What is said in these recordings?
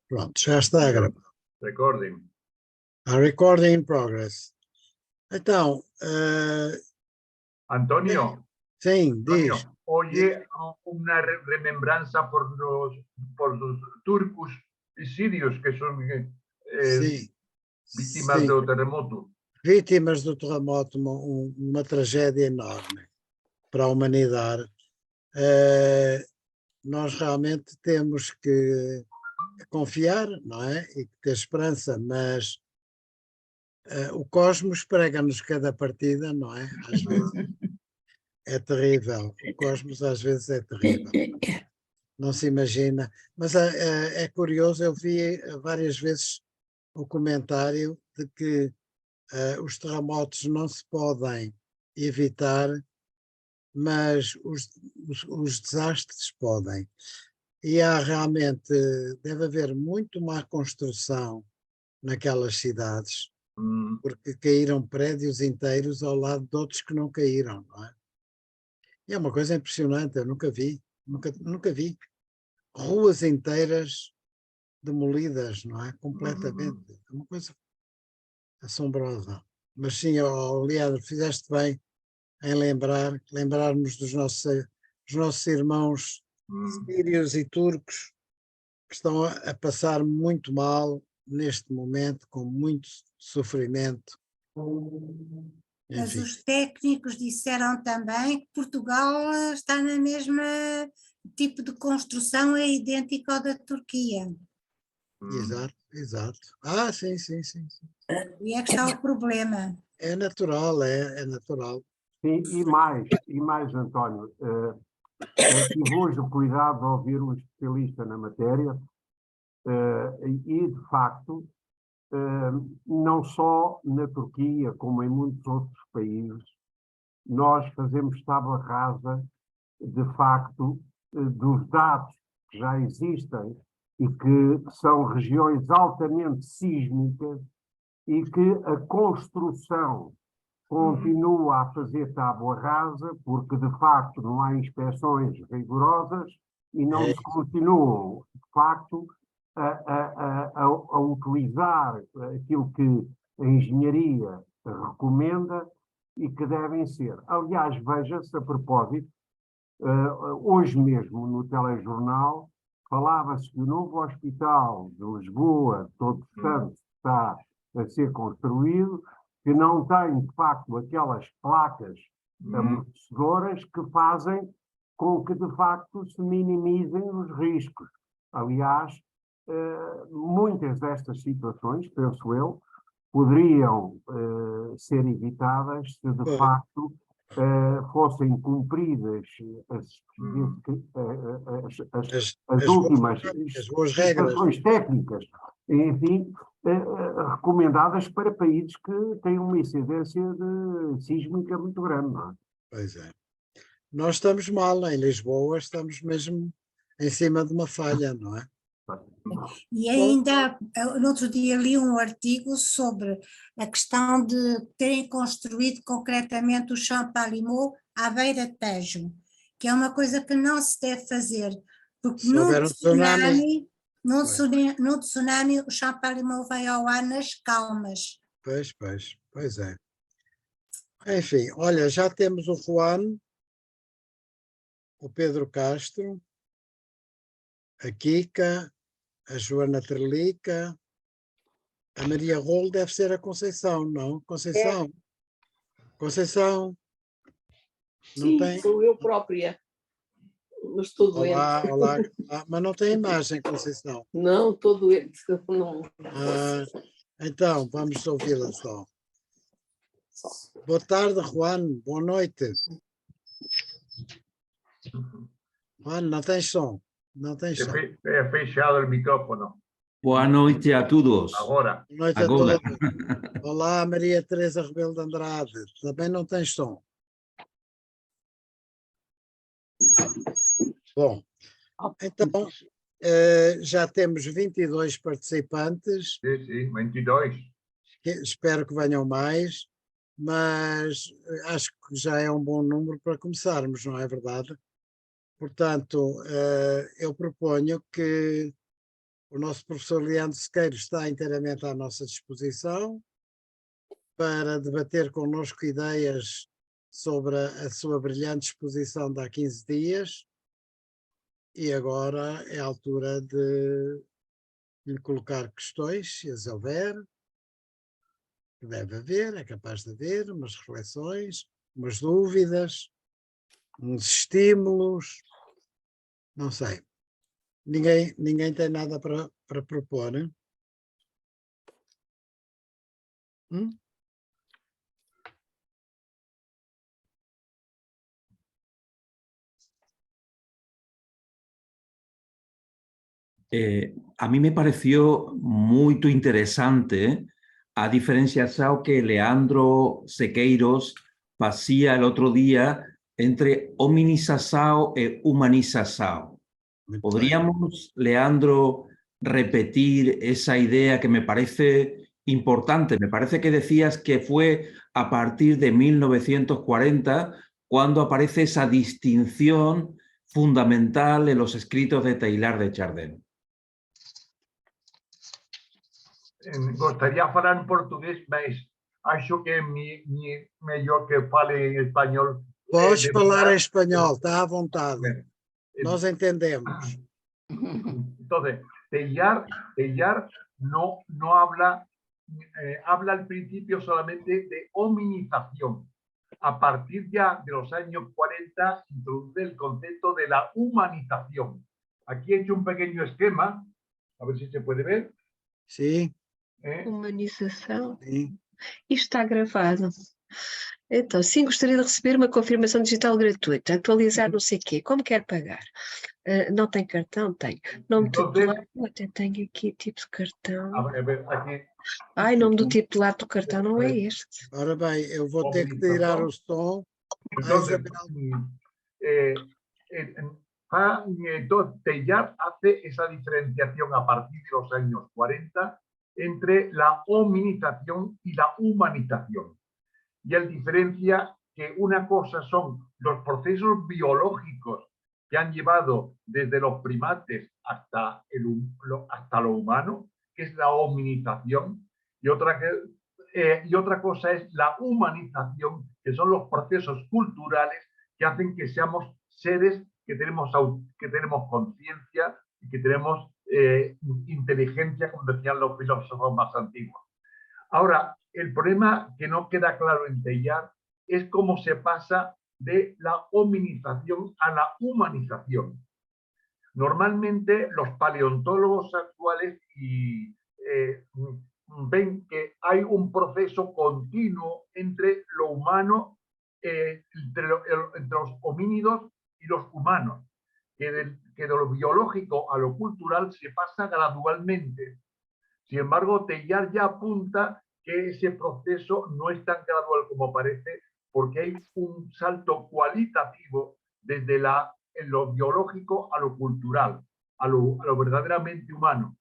Pronto, já está a gravar. Recording. A recording in progress. Então, Antonio, sim, diz. Antonio, oye una remembranza por los turcos y sirios que son Sim, víctimas sim. del terremoto. Vítimas do terremoto, uma tragédia enorme para a humanidade. Nós realmente temos que confiar, não é? E ter esperança, mas o cosmos prega-nos cada partida, não é? Às vezes é terrível. O cosmos às vezes é terrível. Não se imagina. Mas é curioso, eu vi várias vezes o comentário de que os terremotos não se podem evitar, mas os desastres podem. E há realmente, deve haver muito má construção naquelas cidades, porque caíram prédios inteiros ao lado de outros que não caíram, não é? E é uma coisa impressionante, eu nunca vi. Ruas inteiras demolidas, não é? Completamente. É uma coisa assombrosa. Mas sim, Leandro, fizeste bem em lembrarmos dos nossos irmãos sírios e turcos que estão a passar muito mal neste momento, com muito sofrimento. Mas Enfim. os técnicos disseram também que Portugal está na mesma tipo de construção, é idêntico ao da Turquia. Exato. Sim. E é que está o problema. É natural, é natural. Sim, e mais, António, tive hoje o cuidado de ouvir um especialista na matéria e, de facto, não só na Turquia, como em muitos outros países, nós fazemos tábua rasa, de facto, dos dados que já existem e que são regiões altamente sísmicas e que a construção continua a fazer tábua rasa, porque de facto não há inspeções rigorosas e não se continuam, de facto, a utilizar aquilo que a engenharia recomenda e que devem ser. Aliás, veja-se a propósito, hoje mesmo no telejornal falava-se que o novo hospital de Lisboa, Todos os Santos, está a ser construído, que não tem, de facto, aquelas placas amortecedoras que fazem com que, de facto, se minimizem os riscos. Aliás, muitas destas situações, penso eu, poderiam ser evitadas se, de facto, fossem cumpridas as últimas instruções técnicas, enfim, recomendadas para países que têm uma incidência sísmica muito grande, não é? Pois é. Nós estamos mal em Lisboa, estamos mesmo em cima de uma falha, não é? E ainda, no outro dia li um artigo sobre a questão de terem construído concretamente o Champalimaud à beira-Tejo, que é uma coisa que não se deve fazer, porque no tsunami o Champalimaud vai ao ar nas calmas. Pois é. Enfim, olha, já temos o Juan, o Pedro Castro, a Kika, a Joana Trelica, a Maria Rolo deve ser a Conceição, não? Conceição? Conceição? Não Sim, tem? sou eu própria, mas estou doente. Olá. Mas não tem imagem, Conceição? Não, estou doente. Não. Então, vamos ouvi-la só. Boa tarde, Juan. Boa noite. Juan, não tens som. Não tens som. He fechado el micrófono. Boa noite a todos. Agora. Boa noite a todos. Olá, Maria Teresa Rebelo de Andrade. Também não tens som. Bom, então já temos 22 participantes. Sim, 22. Espero que venham mais, mas acho que já é um bom número para começarmos, não é verdade? Portanto, eu proponho que O nosso professor Leandro Sequeiro está inteiramente à nossa disposição para debater connosco ideias sobre a sua brilhante exposição de há 15 dias. E agora é a altura de lhe colocar questões, se as houver, que deve haver, é capaz de haver, umas reflexões, umas dúvidas, uns estímulos, não sei. Ninguém tem nada para propor, hein? A mí me pareció muy interesante a diferenciación que Leandro Sequeiros hacía el otro día entre hominização e humanização. ¿Podríamos, Leandro, repetir esa idea que me parece importante? Me parece que decías que fue a partir de 1940 cuando aparece esa distinción fundamental en los escritos de Teilhard de Chardin. Gostaria de falar em português, mas acho que é melhor que eu fale em espanhol. Podes falar em espanhol, está à vontade. Nós entendemos. Entonces, Teilhard no habla, habla al principio solamente de hominización. A partir ya de los años 40 introduce el concepto de la humanización. Aquí he hecho un pequeño esquema, a ver si se puede ver. Sim. Humanização. Sim. Isto está gravado. Então, sim, gostaria de receber uma confirmação digital gratuita, atualizar não sei o quê, como quer pagar? Não tem cartão? Tem. Nome titular, até tenho aqui tipo de cartão. A ver, aqui. Ai, nome do titular do cartão não é este. Ora bem, eu vou ter que tirar o som. Entonces, Teilhard hace esa diferenciación a partir de los años 40 entre la hominización y la humanización. Y él diferencia que una cosa son los procesos biológicos que han llevado desde los primates hasta lo humano, que es la hominización, y otra cosa es la humanización, que son los procesos culturales que hacen que seamos seres que tenemos conciencia y que tenemos inteligencia, como decían los filósofos más antiguos. Ahora, el problema que no queda claro en Teilhard es cómo se pasa de la hominización a la humanización. Normalmente los paleontólogos actuales ven que hay un proceso continuo entre lo humano, entre los homínidos y los humanos, que de lo biológico a lo cultural se pasa gradualmente. Sin embargo, Teilhard ya apunta que ese proceso no es tan gradual como parece, porque hay un salto cualitativo desde lo biológico a lo cultural, a lo verdaderamente humano.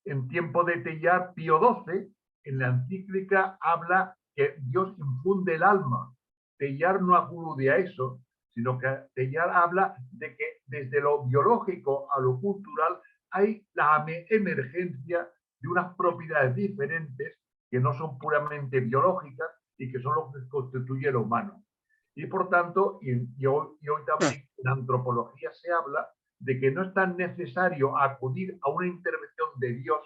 En tiempo de Teilhard, Pío XII, en la encíclica, habla que Dios infunde el alma. Teilhard no acude a eso, sino que Teilhard habla de que desde lo biológico a lo cultural hay la emergencia de unas propiedades diferentes que no son puramente biológicas y que son lo que constituye lo humano. Y por tanto, y hoy también en antropología se habla de que no es tan necesario acudir a una intervención de Dios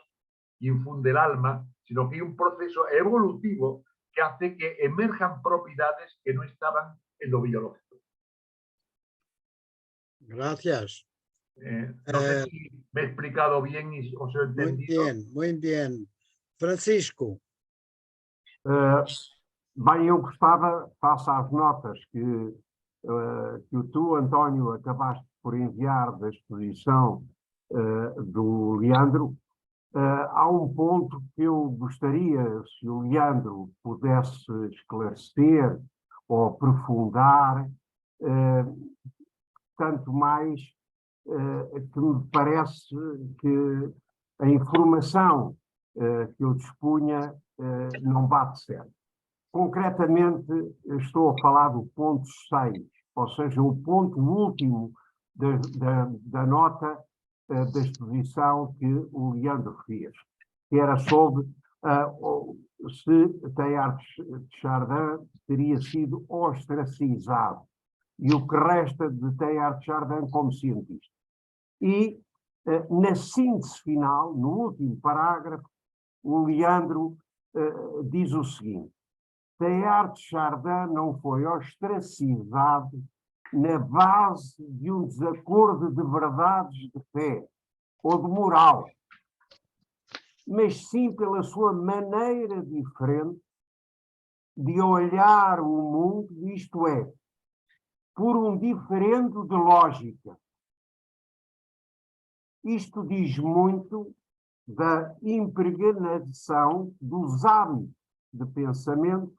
que infunde el alma, sino que hay un proceso evolutivo que hace que emerjan propiedades que no estaban en lo biológico. Gracias. No sé si me he explicado bien y os he entendido. Muito bem. Francisco. Bem, eu gostava, face às notas que tu, António, acabaste por enviar da exposição do Leandro, há um ponto que eu gostaria, se o Leandro pudesse esclarecer ou aprofundar, tanto mais que me parece que a informação que eu dispunha não bate certo. Concretamente, estou a falar do ponto 6, ou seja, o ponto último da nota da exposição que o Leandro fez, que era sobre se Teilhard de Chardin teria sido ostracizado e o que resta de Teilhard de Chardin como cientista. E, na síntese final, no último parágrafo, o Leandro diz o seguinte: Teilhard de Chardin não foi ostracizado na base de um desacordo de verdades de fé ou de moral, mas sim pela sua maneira diferente de olhar o mundo, isto é, por um diferendo de lógica. Isto diz muito da impregnação dos hábitos de pensamento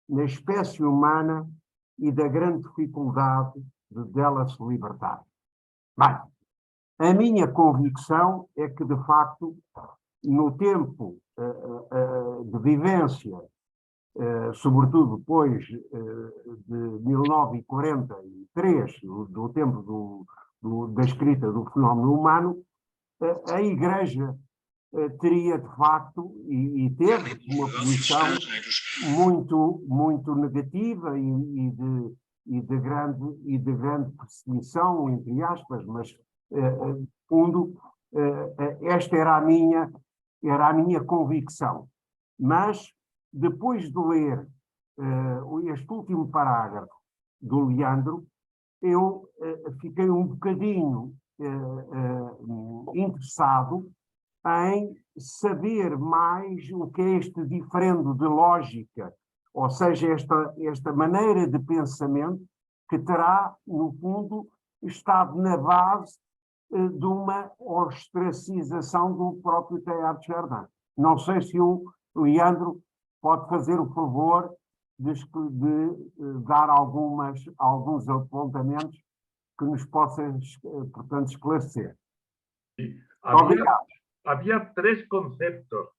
na espécie humana e da grande dificuldade de dela se libertar. Bem, a minha convicção é que, de facto, no tempo de vivência, sobretudo depois de 1943, do tempo da escrita do fenómeno humano, a Igreja teria, de facto, e teve uma posição muito negativa e de grande perseguição, entre aspas, mas, no fundo, esta era a minha convicção. Mas, depois de ler este último parágrafo do Leandro, eu fiquei um bocadinho interessado em saber mais o que é este diferendo de lógica, ou seja, esta maneira de pensamento que terá, no fundo, estado na base de uma ostracização do próprio Teilhard de Chardin. Não sei se o Leandro pode fazer o favor de dar alguns apontamentos que nos possam, portanto, esclarecer. Sí. Obrigado. Había tres conceptos: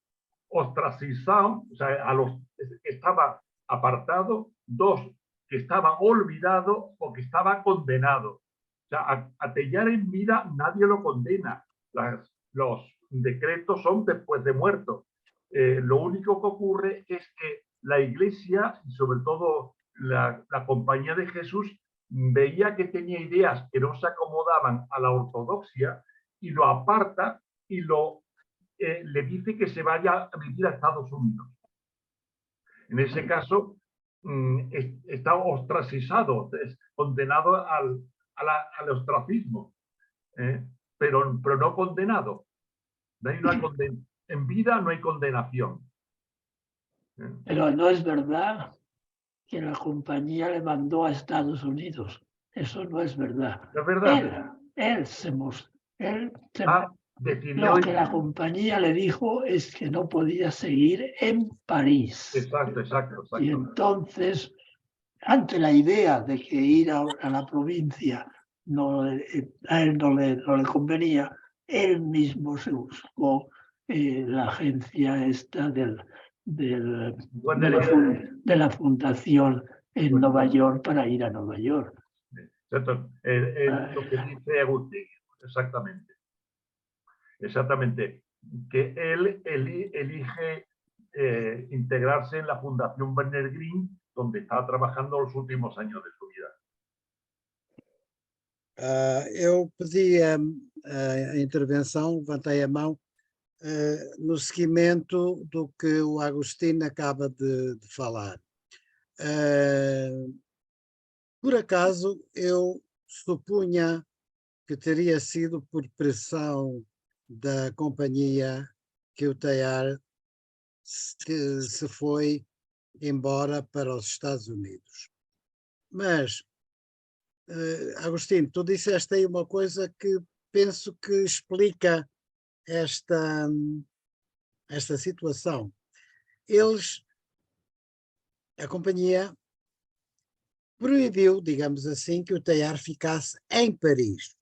ostracizado, o sea, a los que estaba apartado; dos, que estaba olvidado o que estaba condenado. O sea, a Teilhard en vida nadie lo condena. Los decretos son después de muerto. Lo único que ocurre es que la Iglesia, y sobre todo la Compañía de Jesús, veía que tenía ideas que no se acomodaban a la ortodoxia y lo aparta y le dice que se vaya a vivir a Estados Unidos. En ese caso, está ostracizado, es condenado al ostracismo, pero no condenado. De ahí no hay en vida no hay condenación. Pero no es verdad que la compañía le mandó a Estados Unidos. Eso no es verdad. Es verdad. Lo que la compañía le dijo es que no podía seguir en París. Exacto. Y entonces, ante la idea de que ir a la provincia a él no le convenía, él mismo se buscó la agencia esta de la fundación en Nueva York para ir a Nueva York. Exacto. Lo que dice Agustín, exactamente, que él elige integrarse en la Fundación Werner Green, donde está trabajando los últimos años de su vida. Eu pedi a intervenção, levantei a mão, no seguimento do que o Agostinho acaba de falar. Por acaso, eu supunha que teria sido por pressão da companhia que o Teilhard se foi embora para os Estados Unidos. Mas, Agostinho, tu disseste aí uma coisa que penso que explica esta situação. A companhia proibiu, digamos assim, que o Teilhard ficasse em Paris.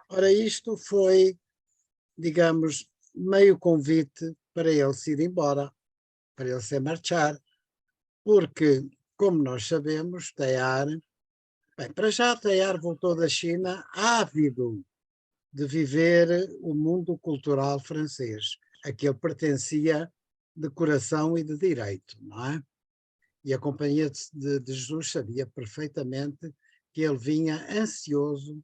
Ora, isto foi, digamos, meio convite para ele se ir embora, para ele se marchar, porque, como nós sabemos, Teilhard, bem, para já Teilhard voltou da China ávido de viver o mundo cultural francês, a que ele pertencia de coração e de direito, não é? E a Companhia de Jesus sabia perfeitamente que ele vinha ansioso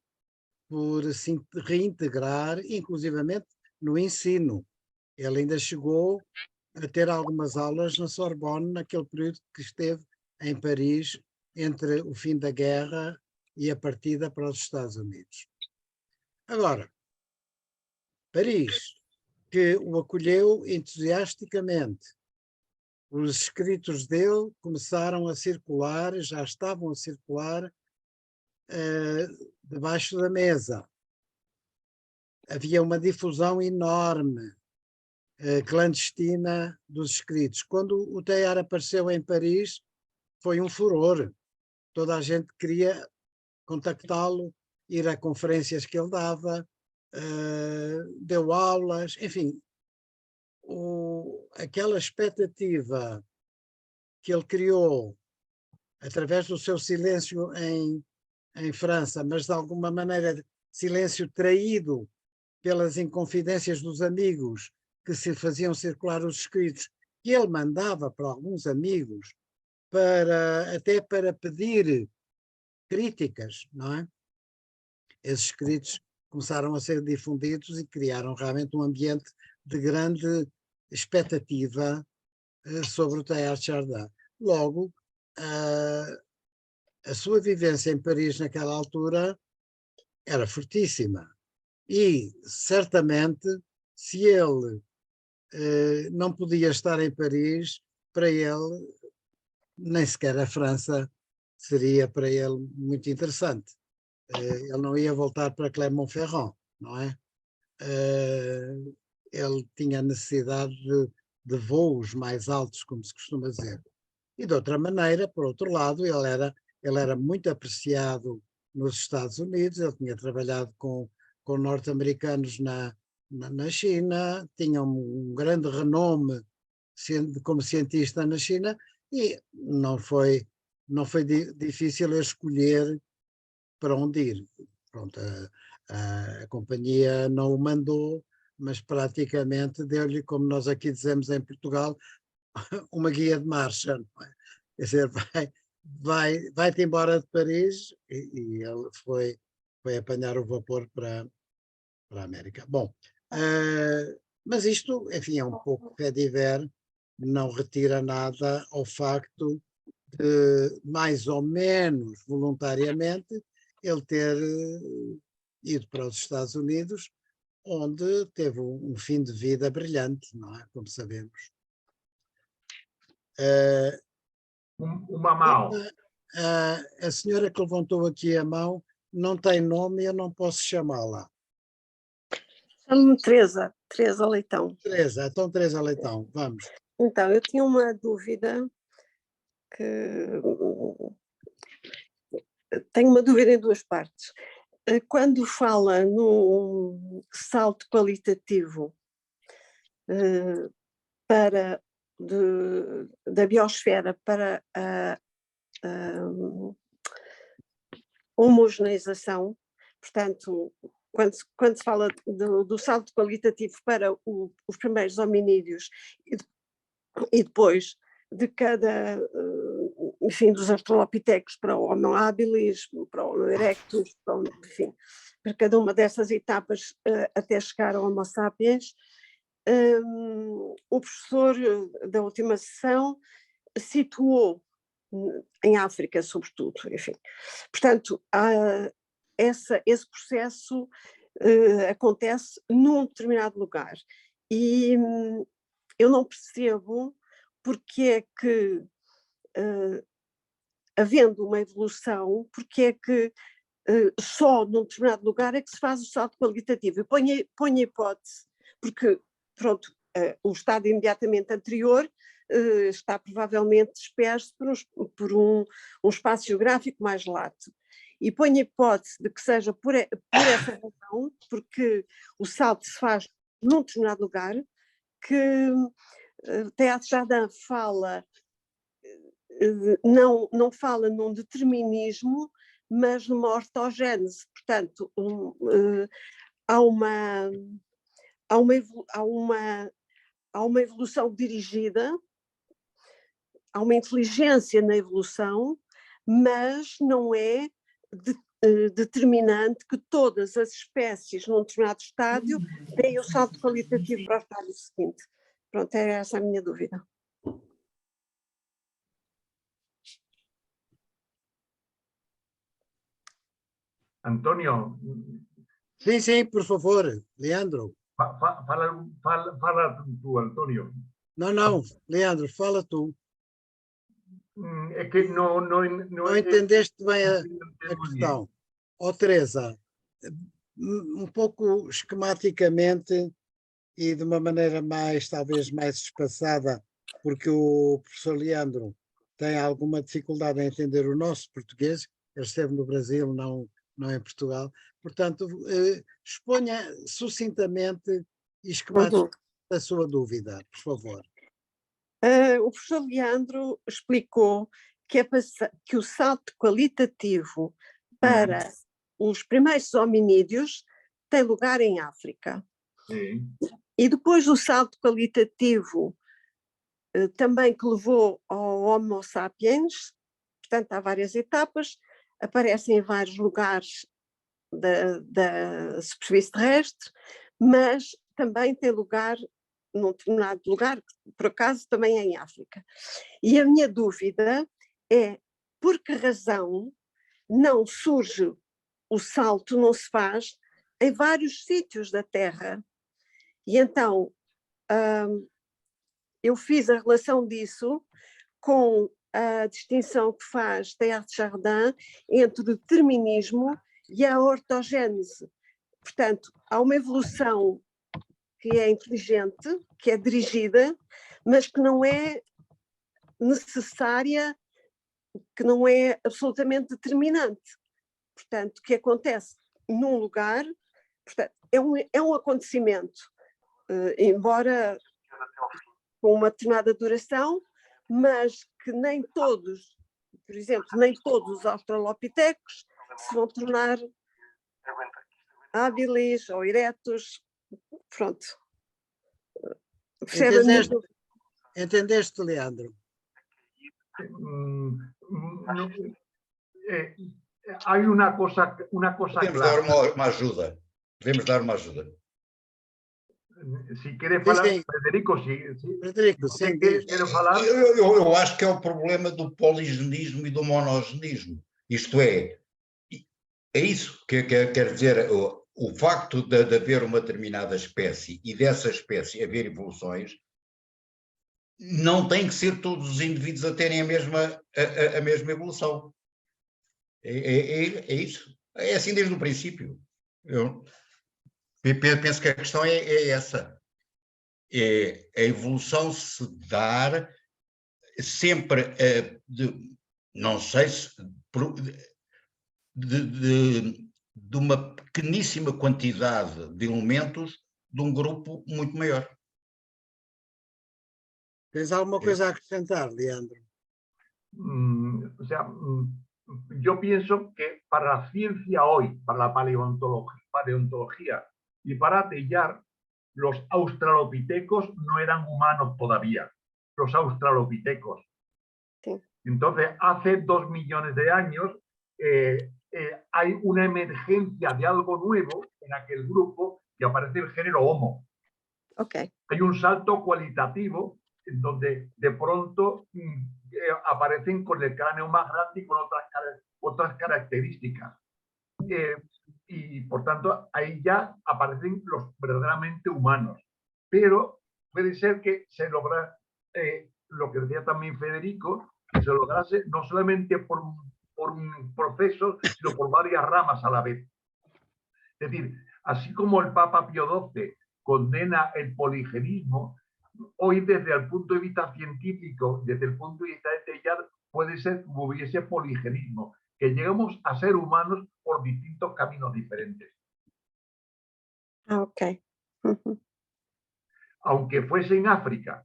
por se reintegrar, inclusivamente no ensino. Ele ainda chegou a ter algumas aulas na Sorbonne, naquele período que esteve em Paris, entre o fim da guerra e a partida para os Estados Unidos. Agora, Paris, que o acolheu entusiasticamente, os escritos dele começaram a circular, já estavam a circular debaixo da mesa. Havia uma difusão enorme, clandestina, dos escritos. Quando o Teilhard apareceu em Paris, foi um furor. Toda a gente queria contactá-lo, ir a conferências que ele dava, deu aulas, enfim, aquela expectativa que ele criou através do seu silêncio em França, mas de alguma maneira silêncio traído pelas inconfidências dos amigos que se faziam circular os escritos, que ele mandava para alguns amigos, até para pedir críticas, não é? Esses escritos começaram a ser difundidos e criaram realmente um ambiente de grande expectativa sobre o Teilhard de Chardin. Logo, a sua vivência em Paris naquela altura era fortíssima e certamente se ele não podia estar em Paris, para ele nem sequer a França seria para ele muito interessante. Ele não ia voltar para Clermont-Ferrand, não é? Ele tinha necessidade de voos mais altos, como se costuma dizer. E de outra maneira, por outro lado, ele era muito apreciado nos Estados Unidos, ele tinha trabalhado com norte-americanos na China, tinha um grande renome como cientista na China e não foi difícil escolher para onde ir. Pronto, a companhia não o mandou, mas praticamente deu-lhe, como nós aqui dizemos em Portugal, uma guia de marcha. Não é? Quer dizer, vai-te embora de Paris e ele foi apanhar o vapor para a América. Bom, mas isto, enfim, é um pouco fé de ver, não retira nada ao facto de, mais ou menos voluntariamente, ele ter ido para os Estados Unidos, onde teve um fim de vida brilhante, não é? Como sabemos. Uma mão. A senhora que levantou aqui a mão não tem nome e eu não posso chamá-la. Chamo-me Teresa Leitão. Então Teresa Leitão, vamos. Então, eu tinha uma dúvida tenho uma dúvida em duas partes. Quando fala no salto qualitativo da biosfera para a homogeneização, portanto, quando se fala do salto qualitativo para os primeiros hominídeos e depois de cada, enfim, dos australopitecos para o Homo habilis, para o Homo erectus, enfim, para cada uma dessas etapas até chegar ao Homo sapiens, o professor da última sessão situou em África, sobretudo, enfim. Portanto, esse processo acontece num determinado lugar e eu não percebo porque é que, havendo uma evolução, porque é que só num determinado lugar é que se faz o salto qualitativo. Eu ponho a hipótese, porque, pronto, o estado imediatamente anterior está provavelmente disperso por um espaço geográfico mais lato. E ponho a hipótese de que seja por essa razão, porque o salto se faz num determinado lugar, que Teilhard de Chardin fala, não fala num determinismo, mas numa ortogénese, portanto, há uma evolução dirigida, há uma inteligência na evolução, mas não é determinante que todas as espécies num determinado estádio deem o salto qualitativo para o estádio seguinte. Pronto, é essa a minha dúvida. Antonio, Sim, sim, por favor, Leandro. fala tú, Antonio. Não, Leandro, fala tu. Es que no Não entendeste bem a questão. Ó, Teresa, um pouco esquematicamente e de uma maneira talvez mais espaçada, porque o professor Leandro tem alguma dificuldade em entender o nosso português, ele esteve no Brasil, não em Portugal, portanto, exponha sucintamente e esquematicamente a sua dúvida, por favor. O professor Leandro explicou que o salto qualitativo para os primeiros hominídeos tem lugar em África. Sim. E depois o salto qualitativo também que levou ao Homo sapiens, portanto há várias etapas, aparecem em vários lugares da superfície terrestre, mas também tem lugar num determinado lugar, que por acaso também é em África. E a minha dúvida é por que razão não surge o salto, não se faz em vários sítios da Terra. E então eu fiz a relação disso com a distinção que faz Teilhard de Chardin entre o determinismo e a ortogênese. Portanto, há uma evolução que é inteligente, que é dirigida, mas que não é necessária, que não é absolutamente determinante. Portanto, que acontece num lugar, portanto, é um acontecimento, embora com uma determinada duração, mas que nem todos, por exemplo, nem todos os australopitecos se vão tornar hábiles ou eretos. Pronto. Entendeste, Leandro? Hay una cosa Podemos clara. dar uma ajuda. Podemos dar uma ajuda. Si quieres falar, Frederico, Frederico, sim. ¿Quieres falar? Eu acho que é o problema do poligenismo e do monogenismo. Isto é isso que quer dizer, o facto de haver uma determinada espécie e dessa espécie haver evoluções, não tem que ser todos os indivíduos a terem a mesma evolução. É isso. É assim desde o princípio. Eu penso que a questão é essa. A evolução se dar sempre, não sei se, de uma pequeníssima quantidade de elementos de um grupo muito maior. ¿Tienes alguna cosa a acrescentar, Leandro? O sea, yo pienso que para la ciencia hoy, para la paleontología y para Teilhard, los australopitecos no eran humanos todavía, los australopitecos. Sí. Entonces, hace 2 millones de años hay una emergencia de algo nuevo en aquel grupo y aparece el género Homo. Okay. Hay un salto cualitativo en donde de pronto aparecen con el cráneo más grande y con otras características. Y por tanto ahí ya aparecen los verdaderamente humanos. Pero puede ser que se logra, lo que decía también Federico, que se lograse no solamente por un proceso, sino por varias ramas a la vez. Es decir, así como el Papa Pío XII condena el poligenismo, hoy desde el punto de vista científico, desde el punto de vista de Teilhard, puede ser que hubiese poligenismo, que lleguemos a ser humanos por distintos caminos diferentes. Ok. Aunque fuese en África,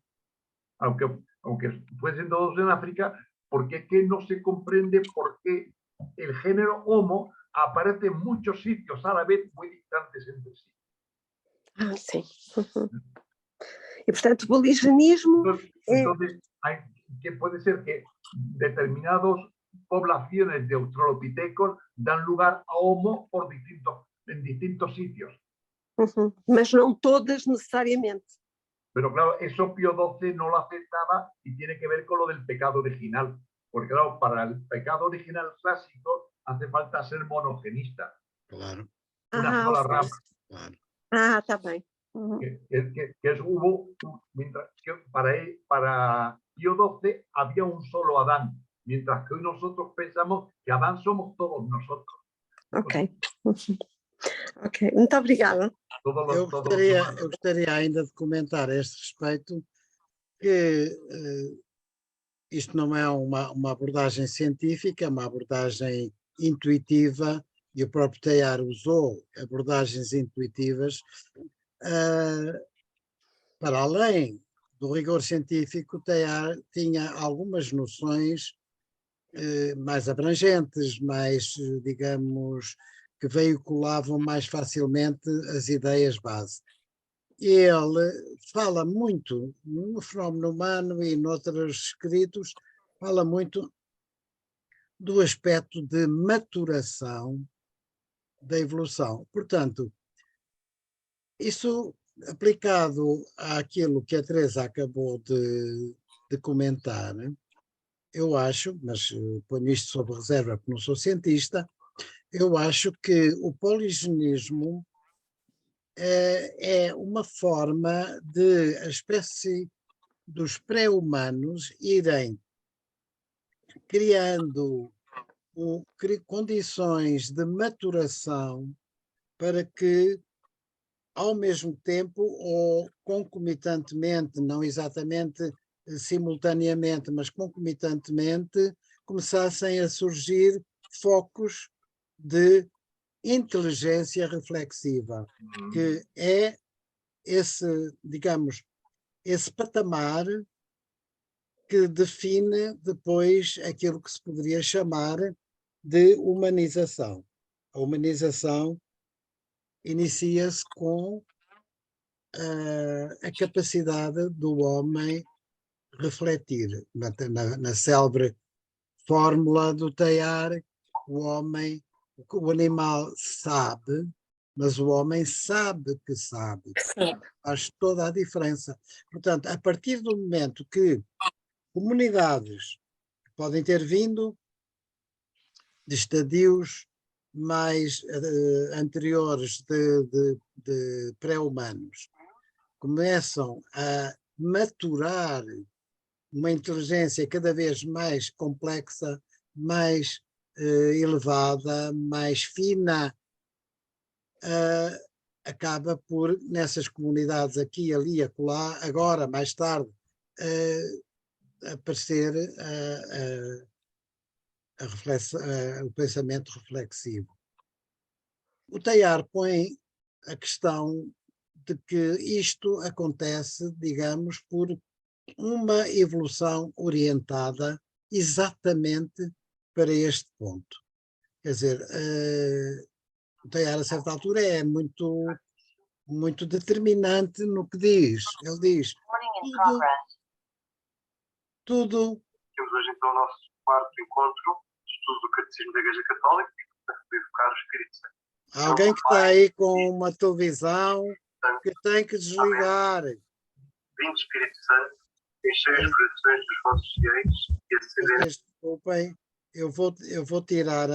aunque fuesen todos en África, porque es que no se comprende por qué el género Homo aparece en muchos sitios a la vez muy distantes entre sí. Ah, sim. E, portanto, o boligianismo Entonces, que puede ser que determinadas poblaciones de australopitecos dan lugar a Homo en distintos sitios. mas não todas necessariamente. Pero claro, eso Pío XII no lo aceptaba y tiene que ver con lo del pecado original. Porque claro, para el pecado original clásico hace falta ser monogenista. Claro, Una sola rama. claro. Ah, está bem. Mientras que para Pío XII había un solo Adán, mientras que hoy nosotros pensamos que Adán somos todos nosotros. Ok. Ok, muito obrigada. Eu gostaria ainda de comentar a este respeito que isto não é uma abordagem científica, é uma abordagem intuitiva, e o próprio Teilhard usou abordagens intuitivas para além do rigor científico. Teilhard tinha algumas noções mais abrangentes, mais, digamos, que veiculavam mais facilmente as ideias base. Ele fala muito no fenómeno humano e noutros escritos, fala muito do aspecto de maturação da evolução. Portanto, isso aplicado àquilo que a Teresa acabou de comentar, eu acho, mas ponho isto sob reserva porque não sou cientista, eu acho que o poligenismo é uma forma de a espécie dos pré-humanos irem criando condições de maturação para que, ao mesmo tempo ou concomitantemente, não exatamente simultaneamente, mas concomitantemente, começassem a surgir focos de inteligência reflexiva, que é esse, digamos, esse patamar que define depois aquilo que se poderia chamar de humanização. A humanização inicia-se com a capacidade do homem refletir. Na célebre fórmula do Teilhard, o animal sabe, mas o homem sabe que sabe. Faz toda a diferença. Portanto, a partir do momento que comunidades podem ter vindo de estadios mais anteriores de pré-humanos, começam a maturar uma inteligência cada vez mais complexa, mais elevada, mais fina, acaba por, nessas comunidades aqui, ali, acolá, agora, mais tarde, aparecer o pensamento reflexivo. O Teilhard põe a questão de que isto acontece, digamos, por uma evolução orientada exatamente para este ponto. Quer dizer, o Teilhard, a certa altura, é muito determinante no que diz. Ele diz tudo. Temos hoje então o nosso quarto encontro de estudo do Catecismo da Igreja Católica para evocar o Espírito Santo. Há alguém que está aí com uma televisão que tem que desligar. Vinde Espírito Santo, enchei os corações dos vossos fiéis e acendei. Desculpem, eu vou tirar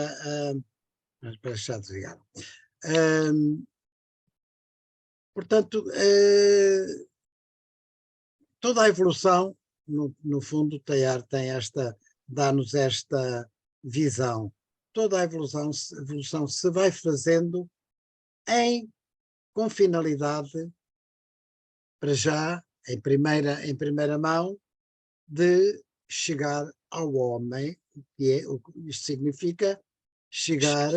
mas para deixar desligar. Portanto, toda a evolução, no fundo, Teilhard tem dá-nos esta visão. Toda a evolução se vai fazendo com finalidade, para já, em primeira mão, de chegar ao homem, o que isto significa chegar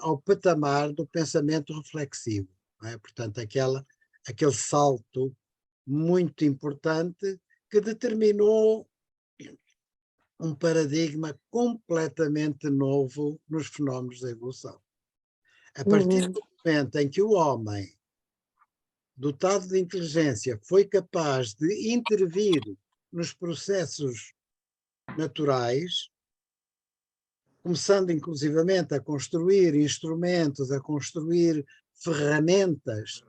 ao patamar do pensamento reflexivo. Não é? Portanto, aquele salto muito importante que determinou um paradigma completamente novo nos fenómenos da evolução. A partir do momento em que o homem dotado de inteligência, foi capaz de intervir nos processos naturais, começando inclusivamente a construir instrumentos, a construir ferramentas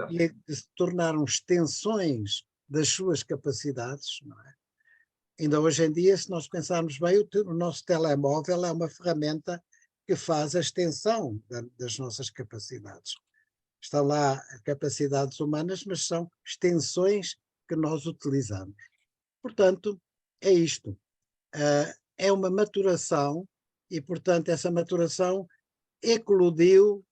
que se tornaram extensões das suas capacidades, não é? Ainda hoje em dia, se nós pensarmos bem, o nosso telemóvel é uma ferramenta que faz a extensão das nossas capacidades. Estão lá capacidades humanas, mas são extensões que nós utilizamos. Portanto, é isto. É uma maturação e, portanto, essa maturação eclodiu,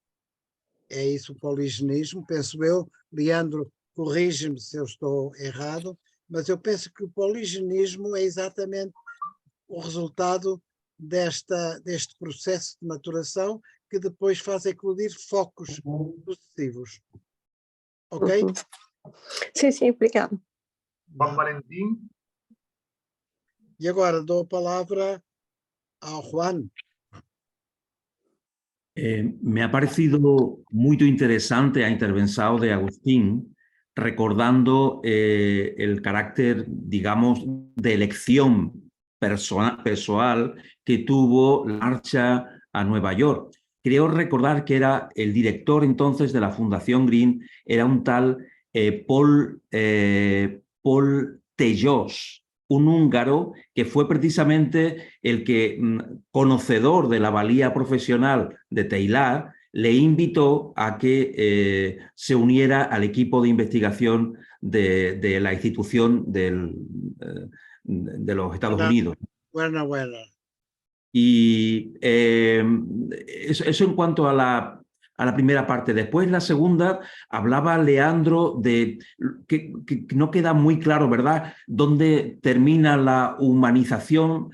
é isso o poligenismo, penso eu. Leandro, corrige-me se eu estou errado, mas eu penso que o poligenismo é exatamente o resultado deste processo de maturação que depois faz eclodir focos sucessivos. Ok? Sim, sim, obrigado. Juan Valentín. E agora dou a palavra ao Juan. Me ha parecido muy interesante la intervención de Agustín, recordando el carácter, digamos, de elección personal que tuvo la marcha a Nueva York. Creo recordar que era el director entonces de la Fundación Green, era un tal Paul Tejós, un húngaro que fue precisamente el que, conocedor de la valía profesional de Teilhard, le invitó a que se uniera al equipo de investigación de la institución de los Estados Unidos. Bueno. Y eso en cuanto a la primera parte. Después, la segunda, hablaba Leandro de que no queda muy claro, ¿verdad?, dónde termina la humanización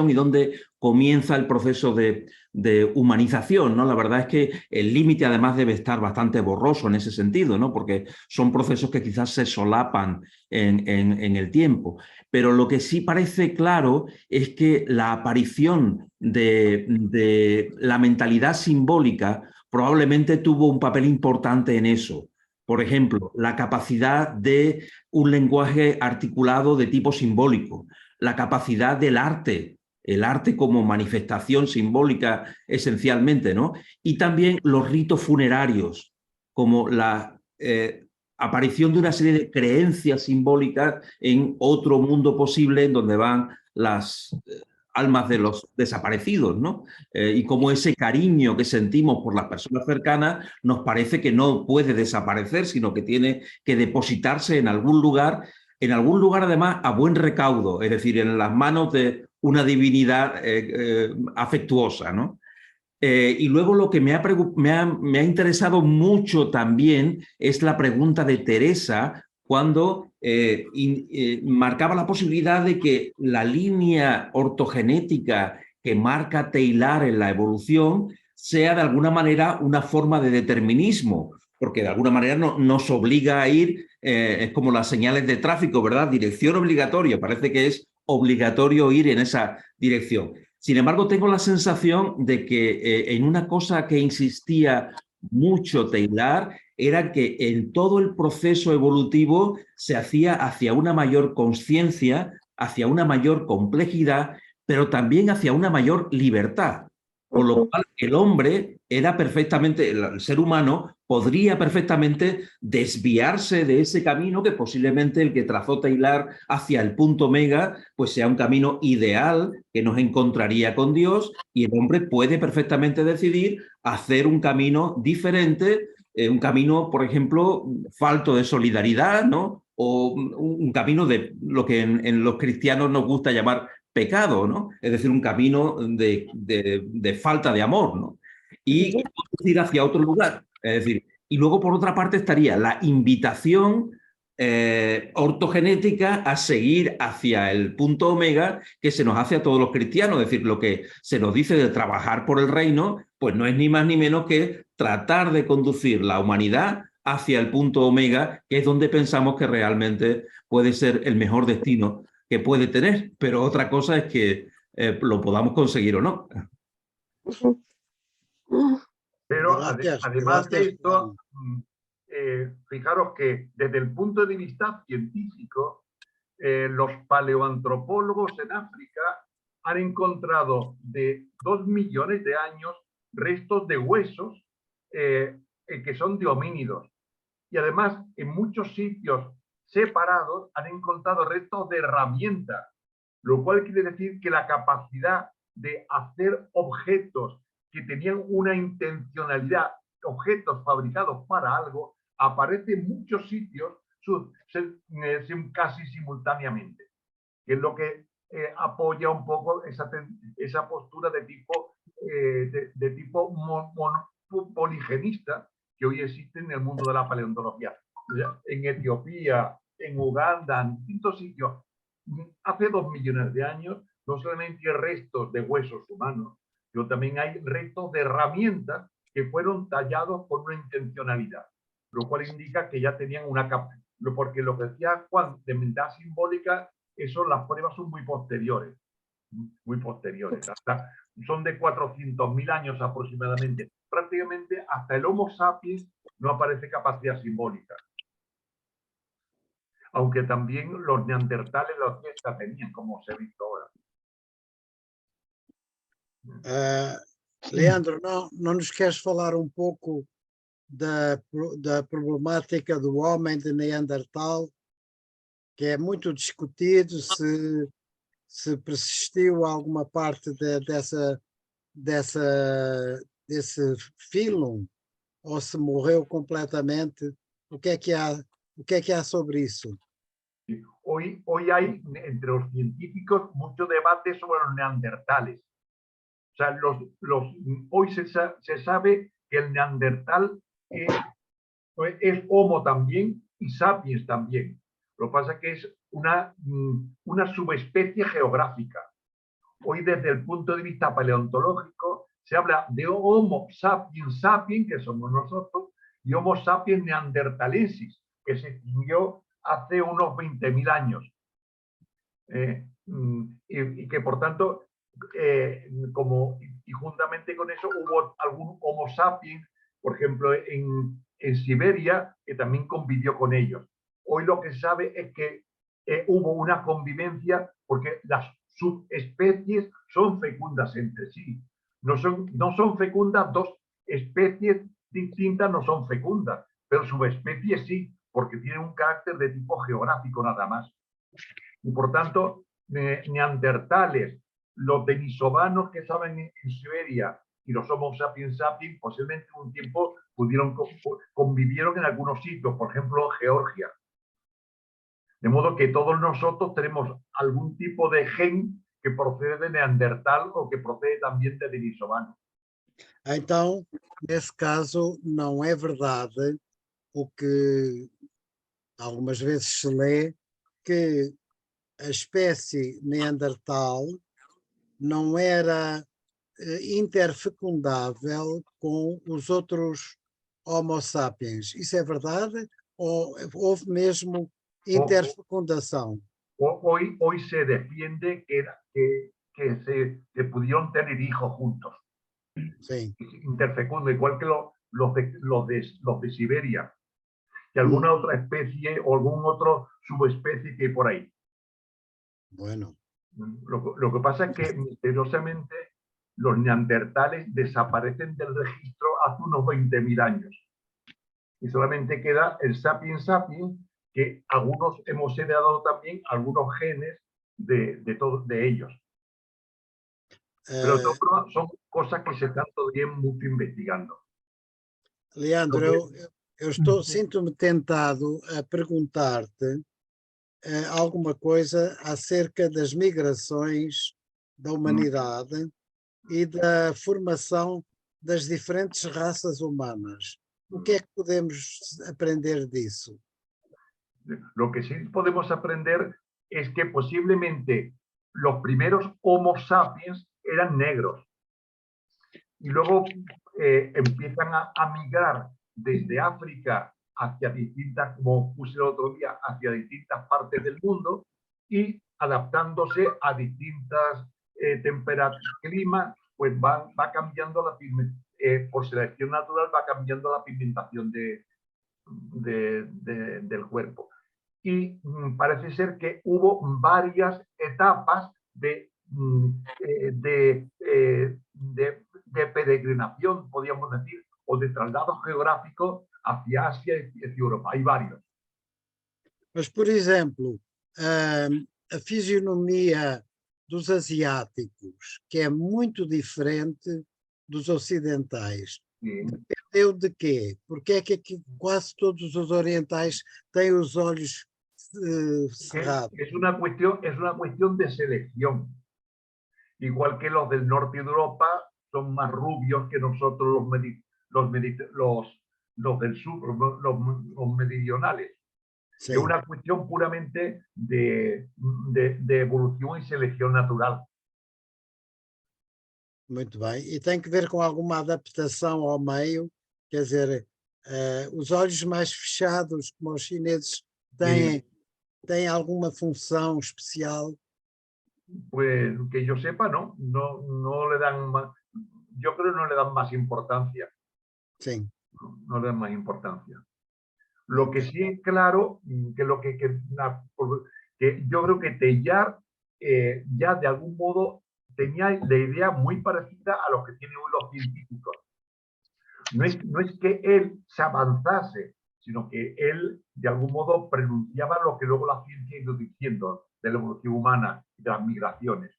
y dónde comienza el proceso de humanización, ¿no? La verdad es que el límite además debe estar bastante borroso en ese sentido, ¿no? Porque son procesos que quizás se solapan en el tiempo. Pero lo que sí parece claro es que la aparición de la mentalidad simbólica probablemente tuvo un papel importante en eso. Por ejemplo, la capacidad de un lenguaje articulado de tipo simbólico, la capacidad del arte, el arte como manifestación simbólica esencialmente, ¿no? Y también los ritos funerarios, como la aparición de una serie de creencias simbólicas en otro mundo posible en donde van las almas de los desaparecidos, ¿no? Y como ese cariño que sentimos por las personas cercanas nos parece que no puede desaparecer, sino que tiene que depositarse en algún lugar además a buen recaudo, es decir, en las manos de una divinidad afectuosa, ¿no? Y luego lo que me ha interesado mucho también es la pregunta de Teresa cuando marcaba la posibilidad de que la línea ortogenética que marca Teilhard en la evolución sea de alguna manera una forma de determinismo, porque de alguna manera nos obliga a ir, es como las señales de tráfico, ¿verdad? Dirección obligatoria, parece que es obligatorio ir en esa dirección. Sin embargo, tengo la sensación de que en una cosa que insistía mucho Teilhard era que en todo el proceso evolutivo se hacía hacia una mayor conciencia, hacia una mayor complejidad, pero también hacia una mayor libertad. Con lo cual, el hombre era perfectamente, el ser humano podría perfectamente desviarse de ese camino que posiblemente el que trazó Teilhard hacia el punto omega, pues sea un camino ideal que nos encontraría con Dios, y el hombre puede perfectamente decidir hacer un camino diferente, un camino, por ejemplo, falto de solidaridad, ¿no? O un camino de lo que en los cristianos nos gusta llamar pecado, ¿no? Es decir, un camino de falta de amor, ¿no? Y ir hacia otro lugar. Es decir, y luego por otra parte estaría la invitación ortogenética a seguir hacia el punto omega que se nos hace a todos los cristianos. Es decir, lo que se nos dice de trabajar por el reino, pues no es ni más ni menos que tratar de conducir la humanidad hacia el punto omega, que es donde pensamos que realmente puede ser el mejor destino que puede tener, pero otra cosa es que lo podamos conseguir o no. Pero además de esto, fijaros que desde el punto de vista científico, los paleoantropólogos en África han encontrado de 2 millones de años restos de huesos que son de homínidos. Y además, en muchos sitios separados han encontrado restos de herramientas, lo cual quiere decir que la capacidad de hacer objetos que tenían una intencionalidad, objetos fabricados para algo, aparece en muchos sitios casi simultáneamente, que es lo que apoya un poco esa postura de tipo poligenista que hoy existe en el mundo de la paleontología. En Etiopía, en Uganda, en distintos sitios, hace 2 millones de años, no solamente hay restos de huesos humanos, pero también hay restos de herramientas que fueron tallados con una intencionalidad, lo cual indica que ya tenían una capacidad. Porque lo que decía Juan de mentalidad simbólica, las pruebas son muy posteriores. Son de 400.000 años aproximadamente. Prácticamente hasta el Homo sapiens no aparece capacidad simbólica. Aunque también los neandertales la tenían, como se ha visto ahora. Leandro, não nos queres falar um pouco da problemática do homem de Neandertal, que é muito discutido, se persistiu alguma parte desse filo ou se morreu completamente? O que é que há sobre isso? Hoy hay entre los científicos mucho debate sobre los neandertales. O sea, hoy se sabe que el neandertal es Homo también y sapiens también. Lo que pasa es que es una subespecie geográfica. Hoy, desde el punto de vista paleontológico, se habla de Homo sapiens sapiens, que somos nosotros, y Homo sapiens neandertalensis, que se extinguió hace unos 20.000 años. Y que, por tanto, y juntamente con eso hubo algún Homo sapiens, por ejemplo, en Siberia, que también convivió con ellos. Hoy lo que se sabe es que hubo una convivencia porque las subespecies son fecundas entre sí. No son fecundas, dos especies distintas no son fecundas, pero subespecies sí, porque tienen un carácter de tipo geográfico nada más. Y por tanto, neandertales, los denisovanos que estaban en Siberia y los Homo sapiens sapiens, posiblemente un tiempo convivieron en algunos sitios, por ejemplo en Georgia. De modo que todos nosotros tenemos algún tipo de gen que procede de Neandertal o que procede también de denisovano. Então, nesse caso, não é verdade o que algumas vezes se lê, que a espécie Neandertal não era interfecundável com os outros Homo sapiens. Isso é verdade? Ou houve mesmo interfecundação? Hoy se defiende que se pudieron tener hijos juntos. Sí. Interfecundo, igual que los de Siberia, que alguna otra especie o algún otro subespecie que hay por ahí. Bueno. Lo que pasa es que misteriosamente los neandertales desaparecen del registro hace unos 20.000 años. Y solamente queda el sapiens sapiens, que algunos hemos heredado también algunos genes de ellos. Pero son cosas que se están todavía mucho investigando. Leandro, sinto-me tentado a perguntar-te alguma coisa acerca das migrações da humanidade e da formação das diferentes raças humanas. O que é que podemos aprender disso? Lo que sí podemos aprender es que posiblemente los primeros Homo sapiens eran negros y luego empiezan a migrar desde África hacia distintas, como puse el otro día, hacia distintas partes del mundo y adaptándose a distintas temperaturas, clima, pues va cambiando por selección natural, va cambiando la pigmentación del cuerpo. Y parece ser que hubo varias etapas de peregrinación, podríamos decir, o de traslado geográfico hacia Asia y hacia Europa. Hay varios. Mas, por exemplo, a fisionomia dos asiáticos, que é muito diferente dos ocidentais, dependeu de quê? Porque é que aqui quase todos os orientais têm os olhos cerrados? Es una cuestión de selección. Igual que los del norte de Europa son más rubios que nosotros los del sur, los meridionales. Sim. Es una cuestión puramente de evolución y selección natural. Muito bem. E tem que ver com alguma adaptação ao meio, quer dizer, os olhos mais fechados, como os chineses têm alguma função especial? Pues que yo sepa, no le dan más, yo creo que no le dan más importancia. Sí. No le dan más importancia. Lo que sí es claro, que yo creo que Teilhard ya de algún modo tenía la idea muy parecida a lo que tienen hoy los científicos. No es que él se avanzase, sino que él de algún modo pronunciaba lo que luego la ciencia ha ido diciendo de la evolución humana y de las migraciones.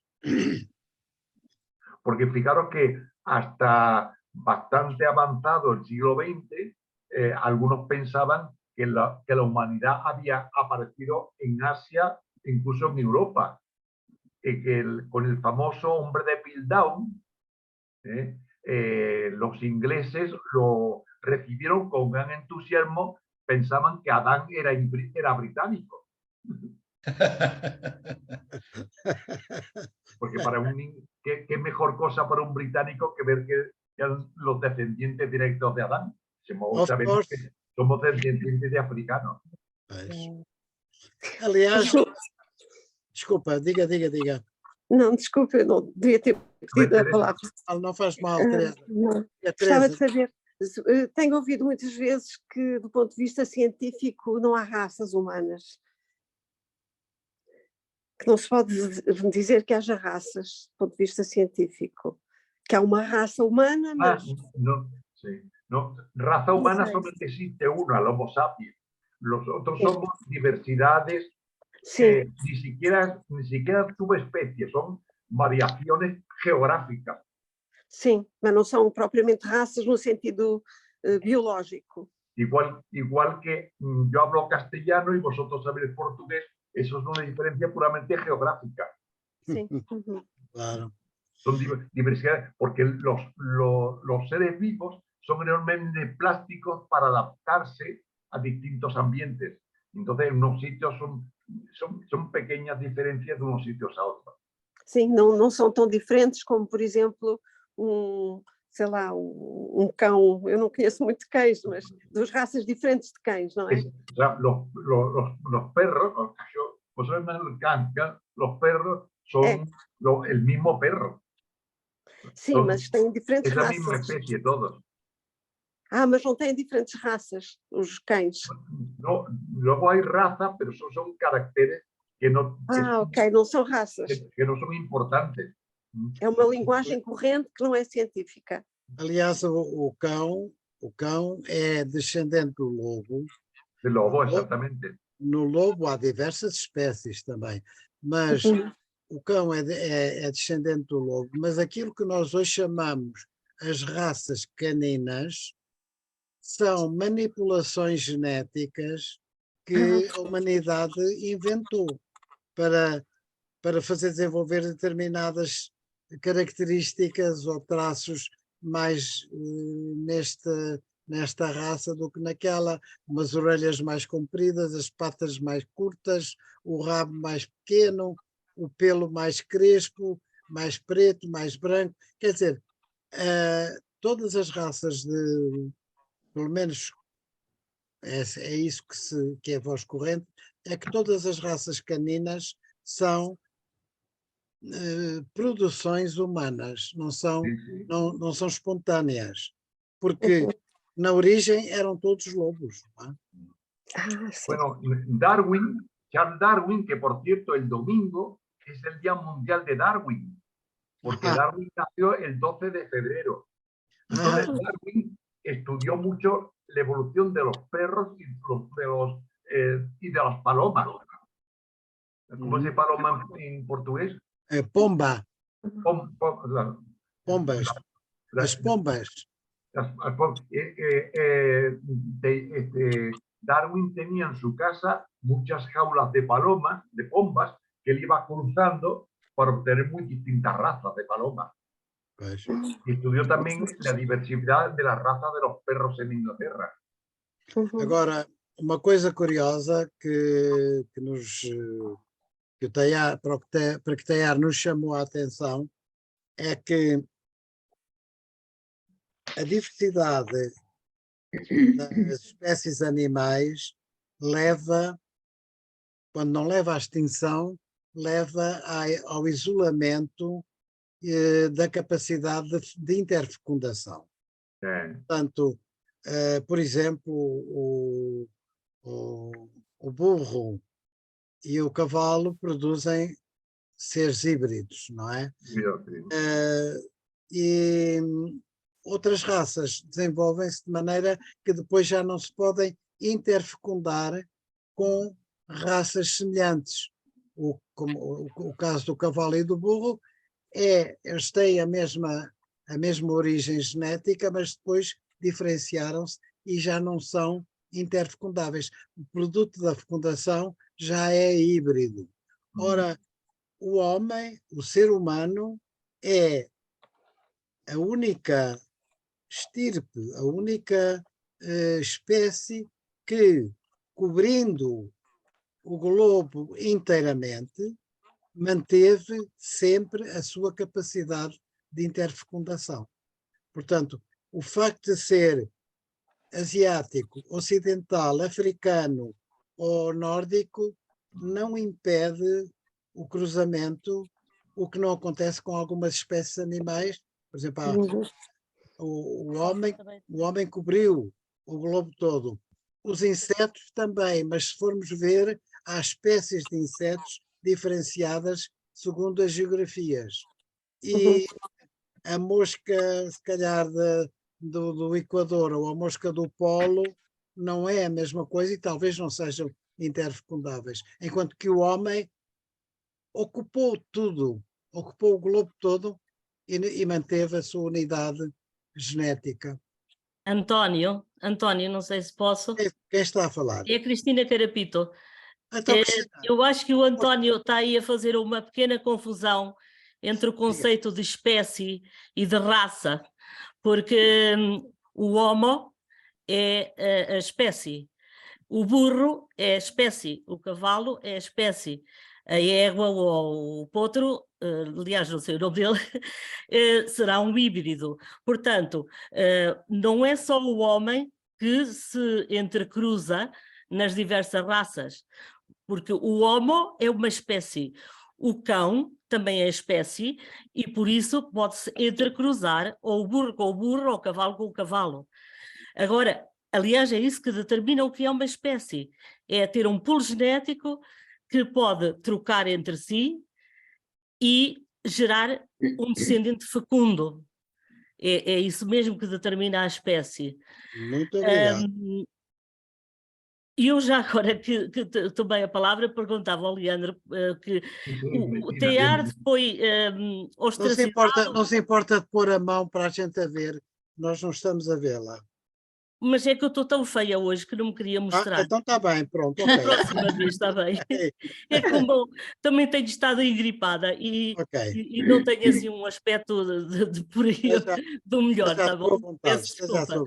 Porque fijaros que hasta bastante avanzado el siglo XX, algunos pensaban que la humanidad había aparecido en Asia, incluso en Europa. Con el famoso hombre de Piltdown, los ingleses lo recibieron con gran entusiasmo, pensaban que Adán era británico. Porque ¿qué mejor cosa para un británico que ver que eran los descendientes directos de Adán? Sabemos que somos descendientes de africanos. Aliás, desculpa, diga. Não, desculpa, eu não devia ter pedido a palavra. Não faz mal, Teresa. Gostava de saber, tenho ouvido muitas vezes que, do ponto de vista científico, não há raças humanas. Que não se pode dizer que haja raças, do ponto de vista científico. Que há uma raça humana, mas... No, raza humana solamente existe una, el Homo sapiens. Los otros somos diversidades, ni siquiera subespecies, son variaciones geográficas. Sim, mas não são propriamente raças no sentido biológico. Igual que yo hablo castellano y vosotros sabéis portugués, eso es una diferencia puramente geográfica. Sí. Claro. Son diversidades, porque los seres vivos son enormemente plásticos para adaptarse a distintos ambientes. Entonces, en unos sitios son pequeñas diferencias de unos sitios a otros. Sim, não são tão diferentes como, por exemplo, sei lá, cão. Eu não conheço muito cães, mas duas raças diferentes de cães, não é? O sea, los perros, los perros son el mismo perro. Sim, mas têm diferentes raças. Es la misma especie, todos. Mas não têm diferentes raças, os cães. No, luego hay raza, pero son caracteres que no... ok, não são raças. Que não são importantes. É uma linguagem corrente que não é científica. Aliás, o cão é descendente do lobo. Do lobo, exatamente. No lobo há diversas espécies também, mas o cão é descendente do lobo, mas aquilo que nós hoje chamamos as raças caninas são manipulações genéticas que a humanidade inventou para fazer desenvolver determinadas características ou traços mais nesta raça do que naquela, umas orelhas mais compridas, as patas mais curtas, o rabo mais pequeno, o pelo mais crespo, mais preto, mais branco. Quer dizer, todas as raças pelo menos é isso que é a voz corrente, é que todas as raças caninas são produções humanas, não são espontâneas, porque na origem eram todos lobos. Não é? Ah, sim. Bueno, Darwin, Charles Darwin, que por cierto el domingo es el Día Mundial de Darwin, porque Darwin nació el 12 de febrero. Entonces Darwin estudió mucho la evolución de los perros y de las palomas. ¿Cómo se paloma en portugués? Pomba, Claro. pombas, as pombas. Darwin tenía en su casa muchas jaulas de palomas, de pombas, que él iba cruzando para obtener muy distintas razas de palomas. Pois. Y estudió también la diversidad de las razas de los perros en Inglaterra. Agora, uma coisa curiosa para que Teilhard nos chamou a atenção é que a diversidade das espécies animais leva, quando não leva à extinção, leva ao isolamento da capacidade de interfecundação. Portanto, por exemplo, o burro e o cavalo produzem seres híbridos, não é? E outras raças desenvolvem-se de maneira que depois já não se podem interfecundar com raças semelhantes. Como o caso do cavalo e do burro, eles têm a mesma origem genética, mas depois diferenciaram-se e já não são interfecundáveis. O produto da fecundação já é híbrido. Ora, o homem, o ser humano, é a única estirpe, a única espécie que, cobrindo o globo inteiramente, manteve sempre a sua capacidade de interfecundação. Portanto, o facto de ser asiático, ocidental, africano ou nórdico não impede o cruzamento, o que não acontece com algumas espécies animais. Por exemplo, o homem cobriu o globo todo. Os insetos também, mas se formos ver, há espécies de insetos diferenciadas segundo as geografias. E a mosca, se calhar, do Equador ou a mosca do Polo não é a mesma coisa e talvez não sejam interfecundáveis. Enquanto que o homem ocupou tudo, ocupou o globo todo e manteve a sua unidade genética. António, não sei se posso. Quem está a falar? É a Cristina Carapito. Então, eu acho que o António está aí a fazer uma pequena confusão entre o conceito de espécie e de raça, porque o homo é a espécie, o burro é a espécie, o cavalo é a espécie, a égua ou o potro, aliás não sei o nome dele, será um híbrido. Portanto, não é só o homem que se entrecruza nas diversas raças, porque o homo é uma espécie, o cão também é espécie e por isso pode-se entrecruzar ou o burro com o burro ou o cavalo com o cavalo. Agora, aliás, é isso que determina o que é uma espécie, é ter um pool genético que pode trocar entre si e gerar um descendente fecundo. É isso mesmo que determina a espécie. Muito obrigado. E eu já agora que tomei a palavra perguntava ao Leandro que o Teilhard foi ostracizado... Não se importa de pôr a mão para a gente a ver, nós não estamos a vê-la. Mas é que eu estou tão feia hoje que não me queria mostrar. Então está bem, pronto. Na próxima vez está bem. É como também tenho estado engripada e não tenho assim um aspecto de por aí do melhor, está bom? Peço desculpa.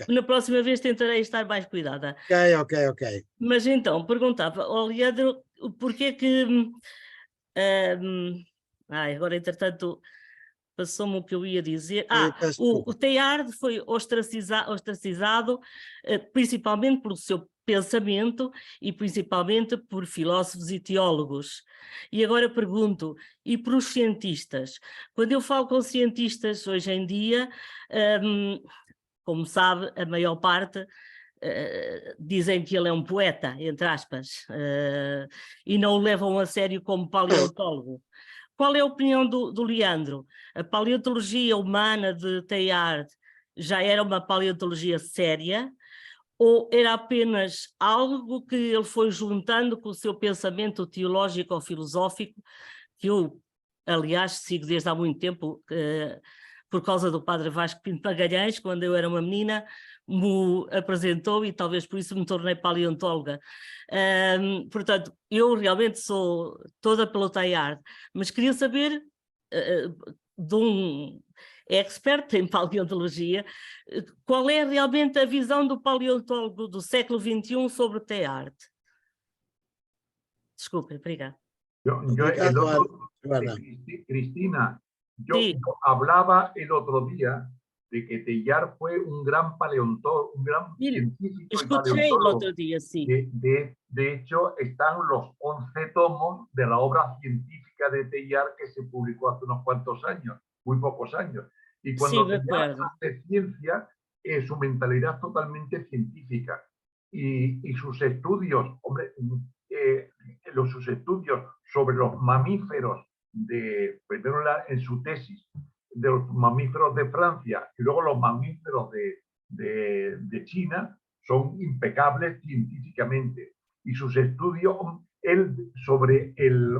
Na próxima vez tentarei estar mais cuidada. Ok. Mas então, perguntava ao Leandro porque que... agora, entretanto, passou-me o que eu ia dizer. O Teilhard foi ostracizado principalmente pelo seu pensamento e principalmente por filósofos e teólogos. E agora pergunto, e para os cientistas? Quando eu falo com cientistas hoje em dia... como sabe, a maior parte dizem que ele é um poeta, entre aspas, e não o levam a sério como paleontólogo. Qual é a opinião do Leandro? A paleontologia humana de Teilhard já era uma paleontologia séria ou era apenas algo que ele foi juntando com o seu pensamento teológico ou filosófico, que eu, aliás, sigo desde há muito tempo, por causa do padre Vasco Pinto Magalhães, quando eu era uma menina, me apresentou e talvez por isso me tornei paleontóloga. Portanto, eu realmente sou toda pelo Teilhard, mas queria saber de um expert em paleontologia, qual é realmente a visão do paleontólogo do século XXI sobre Teilhard? Desculpe, obrigada. Cristina, yo Sí. hablaba el otro día de que Teilhard fue un gran paleontólogo, un gran científico y Escuché el paleontólogo. otro día, sí. De hecho, están los 11 tomos de la obra científica de Teilhard que se publicó hace unos cuantos años, muy pocos años. Y cuando Sí, de Teilhard acuerdo. hace ciencia, su mentalidad es totalmente científica. Y sus estudios, hombre, sus estudios sobre los mamíferos, primero en su tesis, de los mamíferos de Francia y luego los mamíferos de China, son impecables científicamente. Y sus estudios, sobre el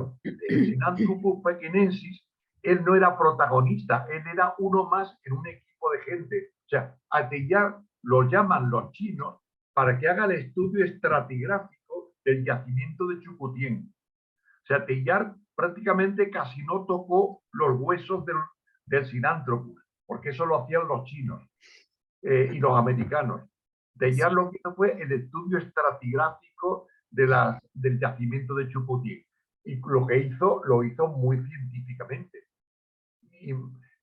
Sinanthropus pekinensis, él no era protagonista, él era uno más en un equipo de gente. O sea, a Teilhard lo llaman los chinos para que haga el estudio estratigráfico del yacimiento de Chuputién. O sea, Teilhard prácticamente casi no tocó los huesos del Sinanthropus, porque eso lo hacían los chinos y los americanos. Teilhard lo que hizo fue el estudio estratigráfico del yacimiento de Chuputién. Y lo hizo muy científicamente. Y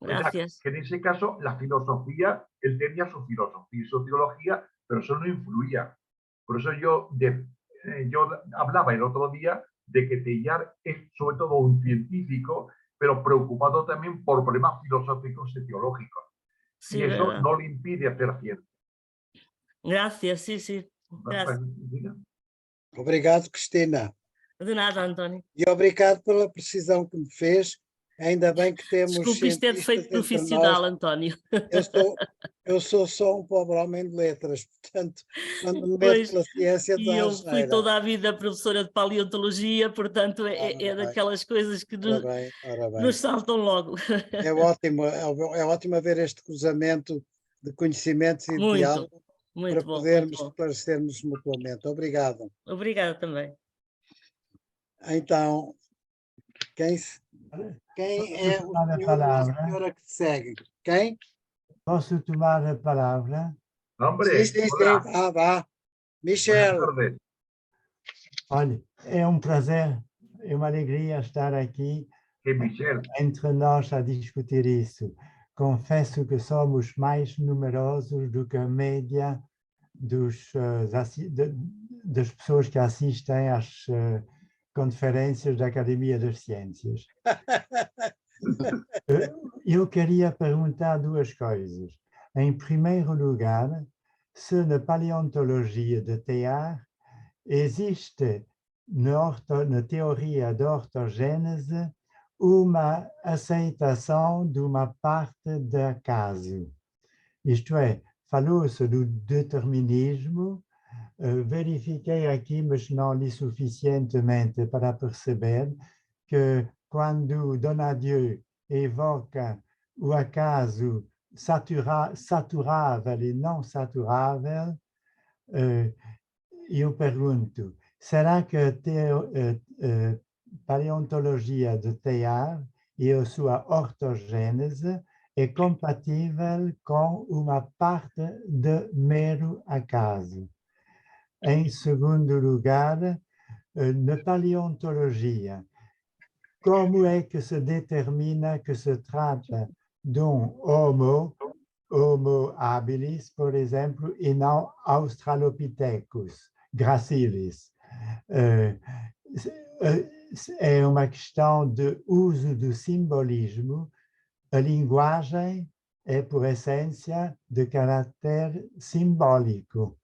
Gracias. en ese caso, la filosofía, él tenía su filosofía y su teología, pero eso no influía. Por eso yo hablaba el otro día de que Teilhard es sobre todo un científico, pero preocupado también por problemas filosóficos y teológicos. Sí, y eso verdad. no le impide hacer ciencia. Gracias, sí, sí. Gracias. Obrigado, Cristina. De nada, António. E obrigado pela precisão que me fez. Ainda bem que temos Desculpe, isto é cientistas defeito entre profissional, nós. António. Eu sou só um pobre homem de letras, portanto, quando me meto Pois, pela ciência, e dá eu fui asneira. toda a vida professora de paleontologia, portanto é bem. daquelas coisas que Ora bem. nos saltam logo. É ótimo ver este cruzamento de conhecimentos e de Muito, diálogo muito para bom, podermos muito bom. esclarecermos mutuamente. Obrigado. Obrigada também. Então, quem é o tomar a senhor ou a palavra? senhora que segue? Quem? Posso tomar a palavra? Hombre, Sim, hola. vá. Michel. Buenas tardes. Olha, é um prazer, é uma alegria estar aqui Michel. entre nós a discutir isso. Confesso que somos mais numerosos do que a média das pessoas que assistem às conferências da Academia das Ciências. Eu queria perguntar duas coisas. Em primeiro lugar, se na paleontologia de Teilhard existe na teoria da ortogênese uma aceitação de uma parte de acaso. Isto é, falou-se do determinismo, verifiquei aqui, mas não li suficientemente para perceber que quando Donadieu evoca o acaso saturável e não saturável, eu pergunto, será que a paleontologia de Teilhard e a sua ortogênese é compatível com uma parte de mero acaso? Em segundo lugar, na paleontologia, como é que se determina que se trata de um Homo habilis, por exemplo, e não Australopithecus gracilis? É uma questão de uso do simbolismo. A linguagem é, por essência, de caráter simbólico.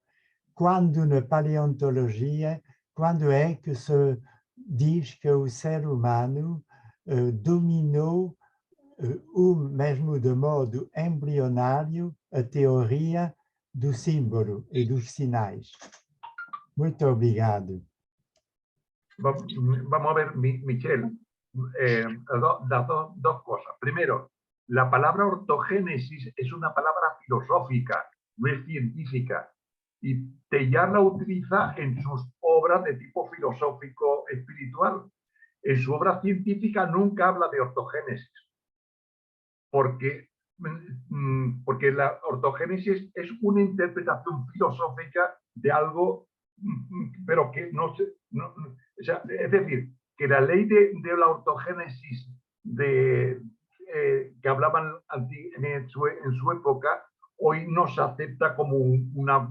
Quando na paleontologia, quando é que se diz que o ser humano dominou, mesmo de modo embrionário, a teoria do símbolo e dos sinais? Muito obrigado. Vamos a ver, Michel, dos cosas. Primero, la palabra ortogénesis es una palabra filosófica, no es científica. Y Teilhard la utiliza en sus obras de tipo filosófico espiritual. En su obra científica nunca habla de ortogénesis, porque la ortogénesis es una interpretación filosófica de algo, pero que no se... o sea, es decir, que la ley de la ortogénesis que hablaban en su época, hoy no se acepta como una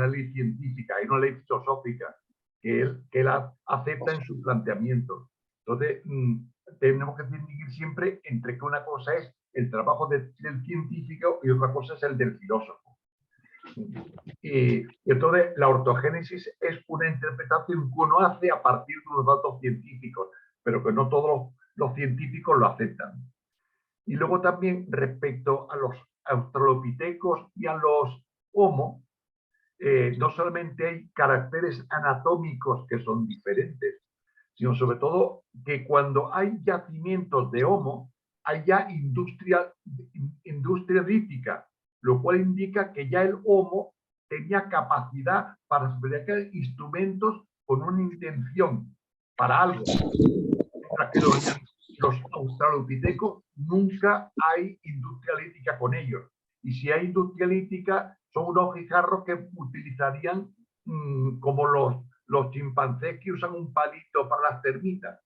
ley científica, hay una ley filosófica que él acepta en su planteamiento. Entonces, tenemos que distinguir siempre entre que una cosa es el trabajo del científico y otra cosa es el del filósofo. Y entonces, la ortogénesis es una interpretación que uno hace a partir de unos datos científicos, pero que no todos los científicos lo aceptan. Y luego también, respecto a los australopitecos y a los Homo, no solamente hay caracteres anatómicos que son diferentes, sino sobre todo que cuando hay yacimientos de Homo, hay ya industria lítica, lo cual indica que ya el Homo tenía capacidad para fabricar instrumentos con una intención para algo. Mientras que los australopitecos nunca hay industria lítica con ellos. Y si hay industria lítica, son unos guijarros que utilizarían como los chimpancés que usan un palito para las termitas.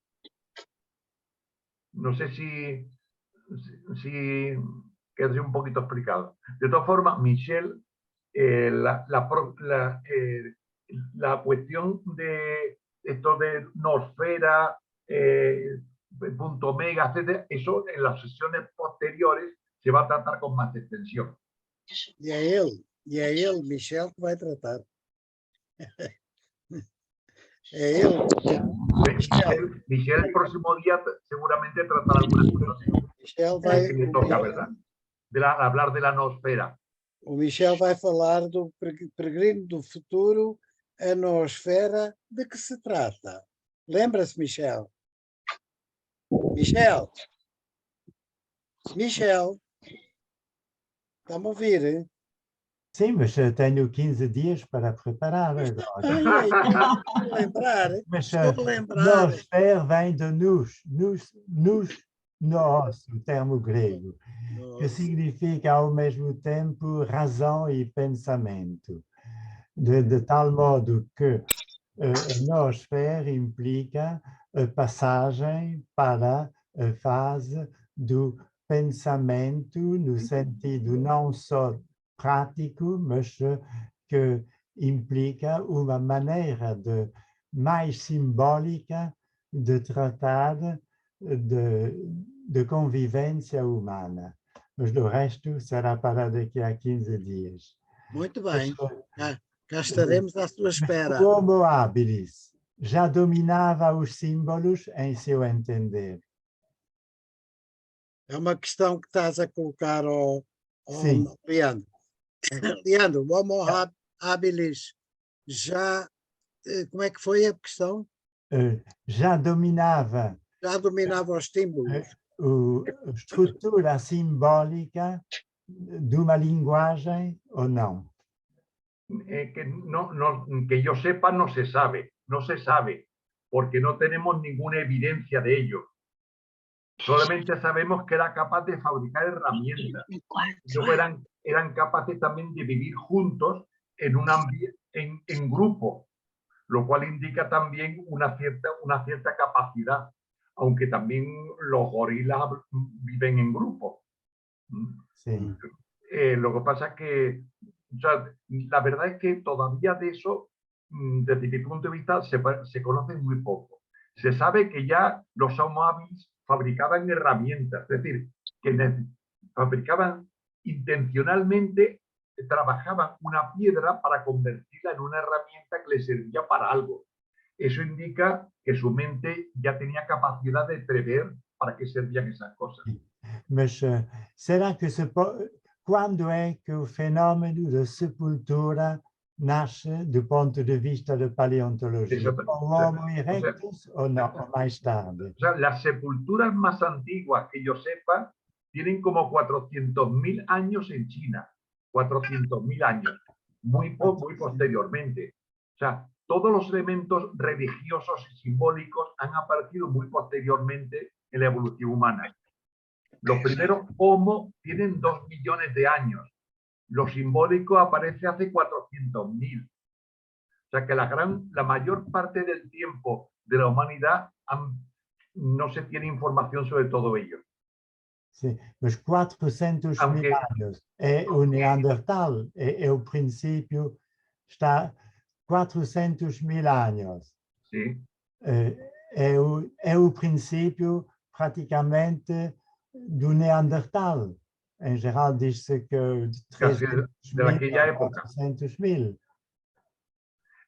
No sé si quedé un poquito explicado. De todas formas, Michel, la cuestión de esto de noosfera, punto omega, etc., eso en las sesiones posteriores se va a tratar con más extensión. E é ele, Michel, que vai tratar. É ele. Michel el próximo día seguramente tratará algunas cosas. Michel vai, que le toca, ¿verdad? Hablar de la noosfera. O Michel vai falar do peregrino do futuro, a noosfera. De que se trata? Lembra-se, Michel? Michel? Michel? Está-me a ouvir? Hein? Sim, mas eu tenho 15 dias para preparar agora. Lembrar, mas estou a lembrar. Noosfera vem de nous, o termo grego, que significa ao mesmo tempo razão e pensamento. De tal modo que a noosfera implica a passagem para a fase do pensamento, no sentido não só prático, mas que implica uma maneira mais simbólica de tratar de convivência humana. Mas do resto será para daqui a 15 dias. Muito bem. Cá estaremos à sua espera. O Homo habilis já dominava os símbolos em seu entender. É uma questão que estás a colocar ao Leandro. Leandro, o Homo habilis já... Como é que foi a questão? Já dominava os símbolos. A estrutura simbólica de uma linguagem ou não? Que yo sepa, no se sabe, porque no tenemos ninguna evidencia de ello. Solamente sabemos que era capaz de fabricar herramientas. Luego eran capaces también de vivir juntos en un ambiente, en grupo, lo cual indica también una cierta capacidad, aunque también los gorilas viven en grupo. Sí. Lo que pasa es que, o sea, la verdad es que todavía de eso, desde mi punto de vista, se conoce muy poco. Se sabe que ya los Homo habilis fabricaban herramientas, es decir, que fabricaban intencionalmente trabajaban una piedra para convertirla en una herramienta que les servía para algo. Eso indica que su mente ya tenía capacidad de prever para qué servían esas cosas. Mas será que quando é que o fenómeno da sepultura nasce do ponto de vista da paleontologia? Com o Homo erectus ou não, ou mais tarde? O sea, las sepulturas más antiguas que yo sepa tienen como 400.000 años en China. 400.000 años, muy posteriormente. O sea, todos los elementos religiosos y simbólicos han aparecido muy posteriormente en la evolución humana. Los primeros Homo tienen 2 millones de años. Lo simbólico aparece hace 400.000. O sea que la mayor parte del tiempo de la humanidad no se tiene información sobre todo ello. Sim, mas 400.000 anos é o Neandertal, é o princípio, está 400.000 anos. Sim. É o princípio praticamente do Neandertal. Em geral diz-se que de 300.000 a 400.000.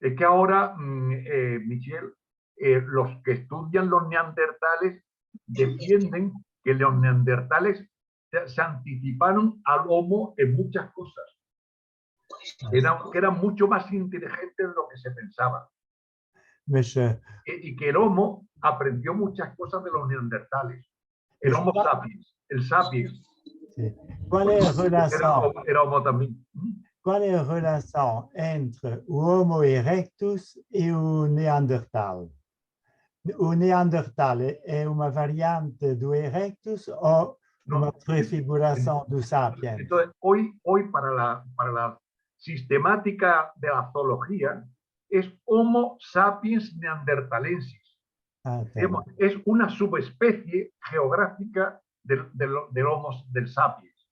Es que ahora, Michel, los que estudian los neandertales defienden que los neandertales se anticiparon al Homo en muchas cosas. Que eran mucho más inteligentes de lo que se pensaba. Y que el Homo aprendió muchas cosas de los neandertales. El Homo sapiens, el sapiens. Sí. ¿Cuál es la relación? Era Homo también. Qual é a relação entre o Homo erectus e o Neandertal? O Neandertal é uma variante do erectus ou uma prefiguração do sapiens? Entonces, hoy para la sistemática de la zoología es Homo sapiens neanderthalensis. Es una subespecie geográfica del sapiens.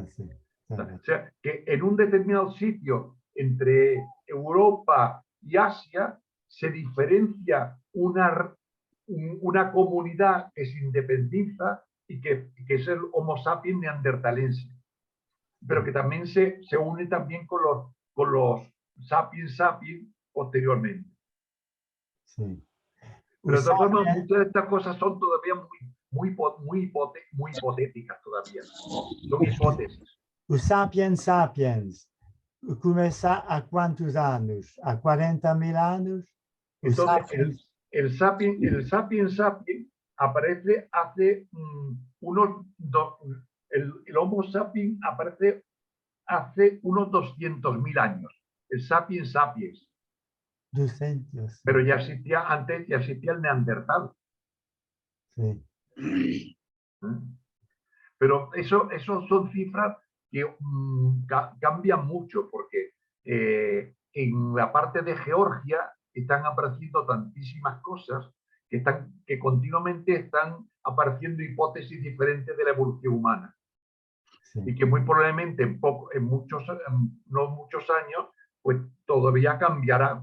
Sí. O sea, que en un determinado sitio entre Europa y Asia se diferencia una comunidad que se independiza y que es el Homo sapiens neanderthalense, pero que también se une también con los sapiens posteriormente. Sí. Pero de todas formas, muchas de estas cosas son todavía muy hipotéticas todavía. Son hipótesis. O sapiens começa há quantos anos? Há 40.000 anos? Entonces, el sapiens aparece hace el Homo sapiens aparece hace unos 200.000 años. El sapiens. 200. Pero ya existía el Neandertal. Sí. Pero eso son cifras que cambian mucho porque en la parte de Georgia están apareciendo tantísimas cosas que continuamente están apareciendo hipótesis diferentes de la evolución humana. Sí. Y que muy probablemente no muchos años, pues todavía cambiará.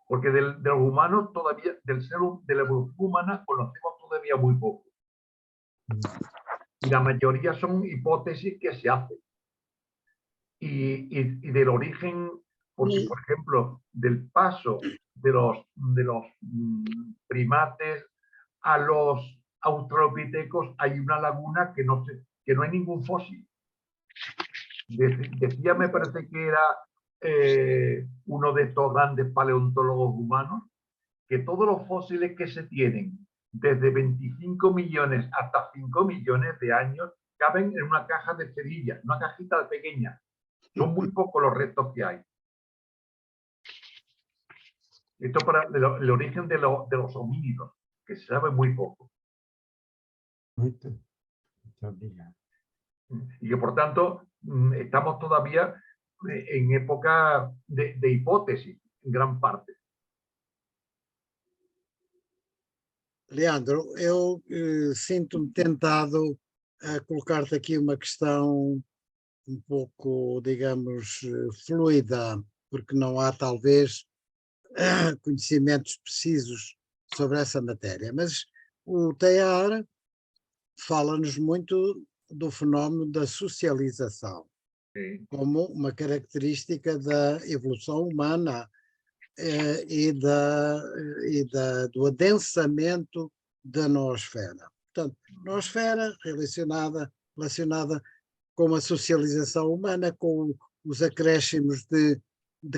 Porque de los humanos todavía, de la evolución humana conocemos todavía muy poco. Y la mayoría son hipótesis que se hacen. Y del origen, porque, por ejemplo, del paso de los primates a los australopitecos hay una laguna que no hay ningún fósil. Decía, me parece que era uno de estos grandes paleontólogos humanos, que todos los fósiles que se tienen desde 25 millones hasta 5 millones de años caben en una caja de cerillas, una cajita pequeña. Son muy pocos los restos que hay. Esto para el origen de los homínidos, que se sabe muy poco. Y que por tanto estamos todavía en época de hipótesis, en gran parte. Leandro, eu sinto-me tentado a colocar-te aqui uma questão um pouco, digamos, fluida, porque não há talvez conhecimentos precisos sobre essa matéria. Mas o Teilhard fala-nos muito do fenómeno da socialização, como uma característica da evolução humana do adensamento da noosfera. Portanto, noosfera relacionada com a socialização humana, com os acréscimos de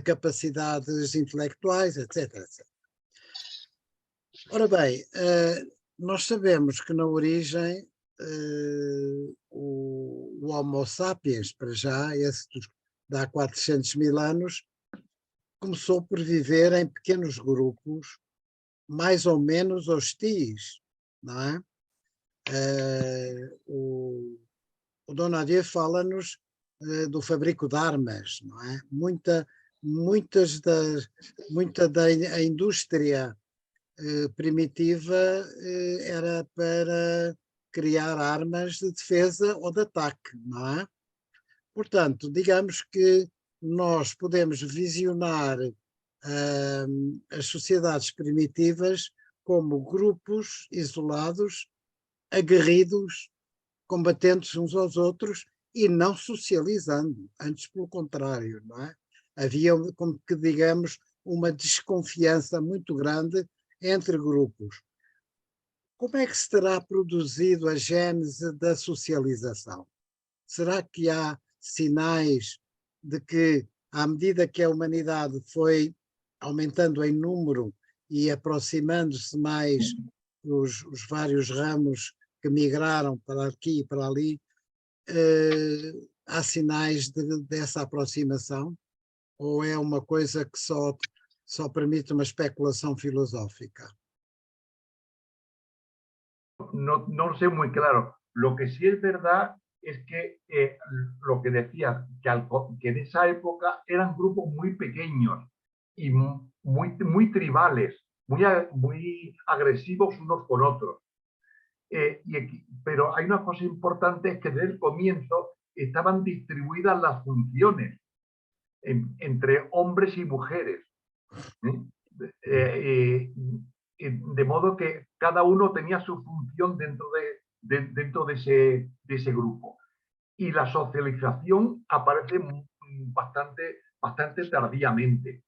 capacidades intelectuais, etc, etc. Ora bem, nós sabemos que na origem o Homo sapiens, para já, esse de há 400 mil anos, começou por viver em pequenos grupos, mais ou menos hostis, não é? O Donadieu fala-nos do fabrico de armas, não é? Muita da indústria primitiva era para criar armas de defesa ou de ataque, não é? Portanto, digamos que nós podemos visionar as sociedades primitivas como grupos isolados, aguerridos, combatendo uns aos outros e não socializando, antes pelo contrário, não é? Havia, como que digamos, uma desconfiança muito grande entre grupos. Como é que se terá produzido a gênese da socialização? Será que há sinais de que, à medida que a humanidade foi aumentando em número e aproximando-se mais os vários ramos que migraram para aqui e para ali, há sinais dessa aproximação? Ou é uma coisa que só permite uma especulación filosófica? No sé muy claro. Lo que sí es verdad es que lo que decía, que en esa época eran grupos muy pequeños y muy tribales, muy agresivos unos con otros. Pero hay una cosa importante, es que desde el comienzo estaban distribuidas las funciones entre hombres y mujeres. De modo que cada uno tenía su función dentro de ese grupo. Y la socialización aparece bastante tardíamente.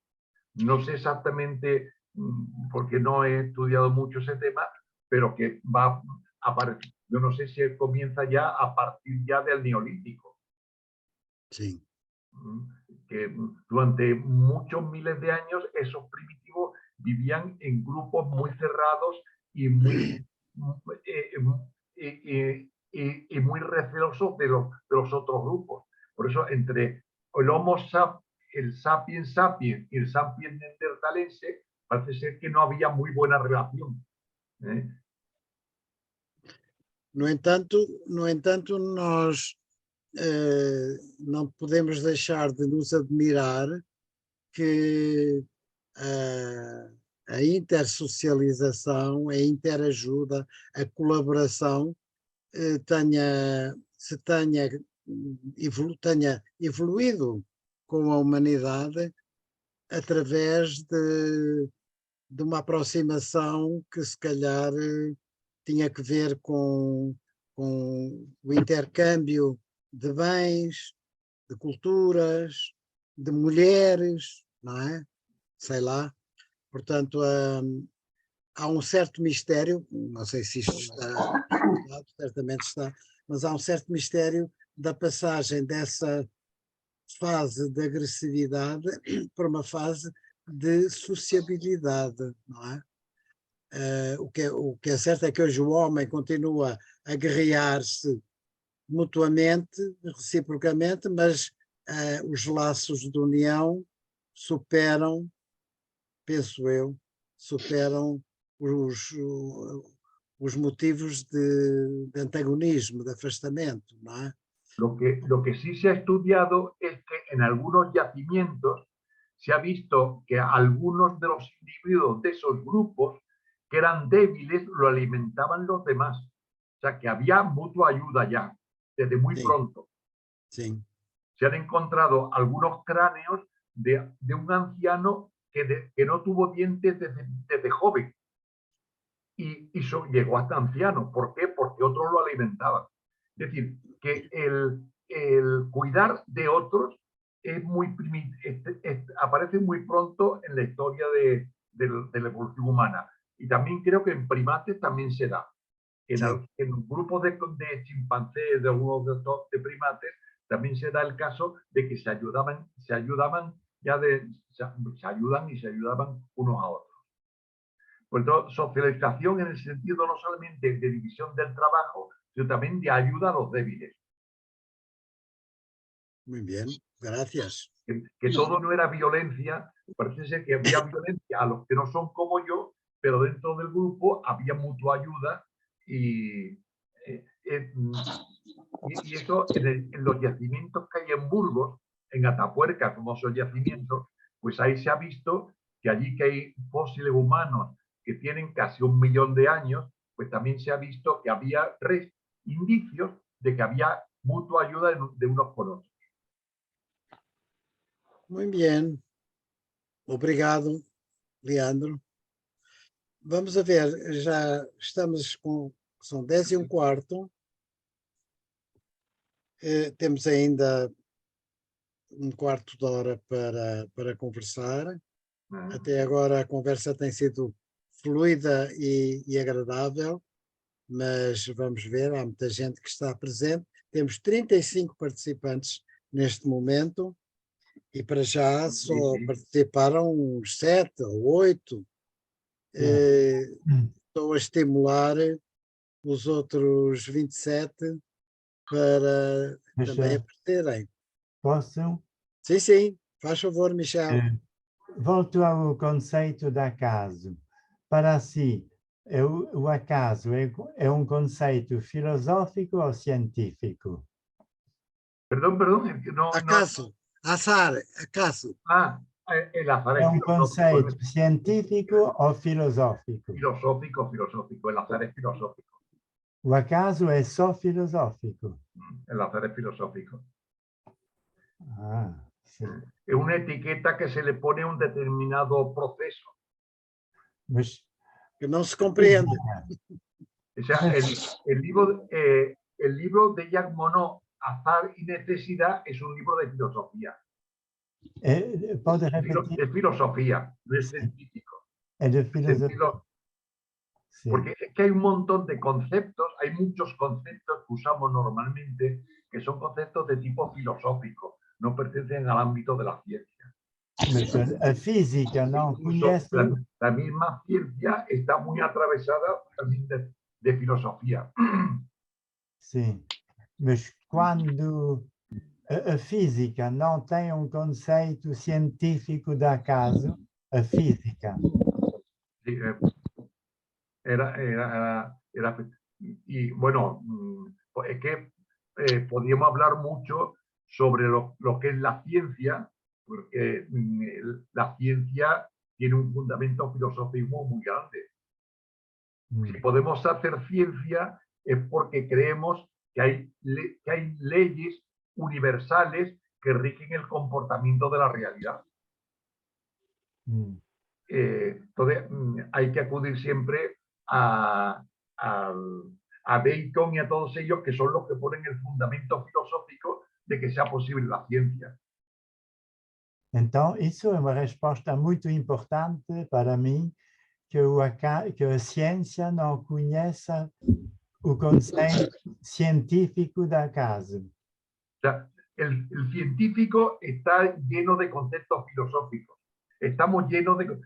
No sé exactamente, porque no he estudiado mucho ese tema, pero que va a aparecer. Yo no sé si comienza ya a partir ya del Neolítico. Sí. Que durante muchos miles de años esos primitivos vivían en grupos muy cerrados y muy recelosos de los otros grupos. Por eso entre el sapiens sapiens y el sapiens neandertalense parece ser que no había muy buena relación. No entanto, nós não podemos deixar de nos admirar que a intersocialização, a interajuda, a colaboração tenha evoluído com a humanidade através de uma aproximação que se calhar tinha que ver com o intercâmbio de bens, de culturas, de mulheres, não é? Sei lá. Portanto, há um certo mistério, não sei se isto está, certamente está, mas há um certo mistério da passagem dessa fase de agressividade para uma fase de sociabilidade, não é? O que é certo é que hoje o homem continua a guerrear-se mutuamente, reciprocamente, mas os laços de união superam, penso eu, superam os motivos de antagonismo, de afastamento, não é? Lo que sí se ha estudiado es que en algunos yacimientos se ha visto que algunos de los individuos de esos grupos que eran débiles lo alimentaban los demás. O sea, que había mutua ayuda ya, desde muy pronto. Sí. Se han encontrado algunos cráneos de un anciano que no tuvo dientes desde joven. y llegó hasta anciano. ¿Por qué? Porque otros lo alimentaban. Es decir, que el cuidar de otros es muy aparece muy pronto en la historia de la evolución humana. Y también creo que en primates también se da. En grupos de chimpancés, de algunos de primates, también se da el caso de que se ayudaban se ayudan y se ayudaban unos a otros. Por lo tanto, socialización en el sentido no solamente de división del trabajo, sino también de ayuda a los débiles. Muy bien, gracias. Que todo no era violencia, parece ser que había violencia a los que no son como yo, pero dentro del grupo había mutua ayuda y eso en los yacimientos que hay en Burgos, en Atapuerca, como son yacimientos, pues ahí se ha visto que allí que hay fósiles humanos que tienen casi 1 millón de años, pues también se ha visto que había 3 indicios de que había mutua ayuda de unos con otros. Muy bien. Obrigado, Leandro. Vamos a ver, já estamos com... São 10h15. Temos ainda 1/4 de hora para conversar. Até agora a conversa tem sido fluida e agradável, mas vamos ver, há muita gente que está presente. Temos 35 participantes neste momento e para já só participaram uns 7 ou 8. Estou a estimular os outros 27 para também aparecerem. Posso? Sim, sim. Faz favor, Michel. Volto ao conceito de acaso. Para si, o acaso é um conceito filosófico ou científico? Perdón. No, acaso, azar, acaso. El azar é um conceito científico ou filosófico? Filosófico. El azar es filosófico. O acaso é só filosófico? El azar es filosófico. Sí. Es una etiqueta que se le pone a un determinado proceso. Mas... que no se comprende. O sea, el libro de Jacques Monod, Azar y Necesidad, es un libro de filosofía. ¿Puede repetir? De filosofía, no es científico. Es de filosofía. Sí. Porque es que hay un montón de conceptos, hay muchos conceptos que usamos normalmente que son conceptos de tipo filosófico, no pertenecen al ámbito de la ciencia. La física no conoce... La misma ciencia está muy atravesada también de filosofía. Sí, mas quando a física não tem conceito científico de acaso, a física. Sí, y bueno, es que podríamos hablar mucho sobre lo que es la ciencia, porque la ciencia tiene un fundamento filosófico muy grande. Si podemos hacer ciencia es porque creemos que hay leyes universales que rigen el comportamiento de la realidad. Entonces hay que acudir siempre a Bacon y a todos ellos, que son los que ponen el fundamento filosófico de que sea posible la ciencia. Então, isso é uma resposta muito importante para mim, que a ciência não conheça o conceito científico de acaso. O sea, el científico está lleno de conceptos filosóficos. Estamos llenos de...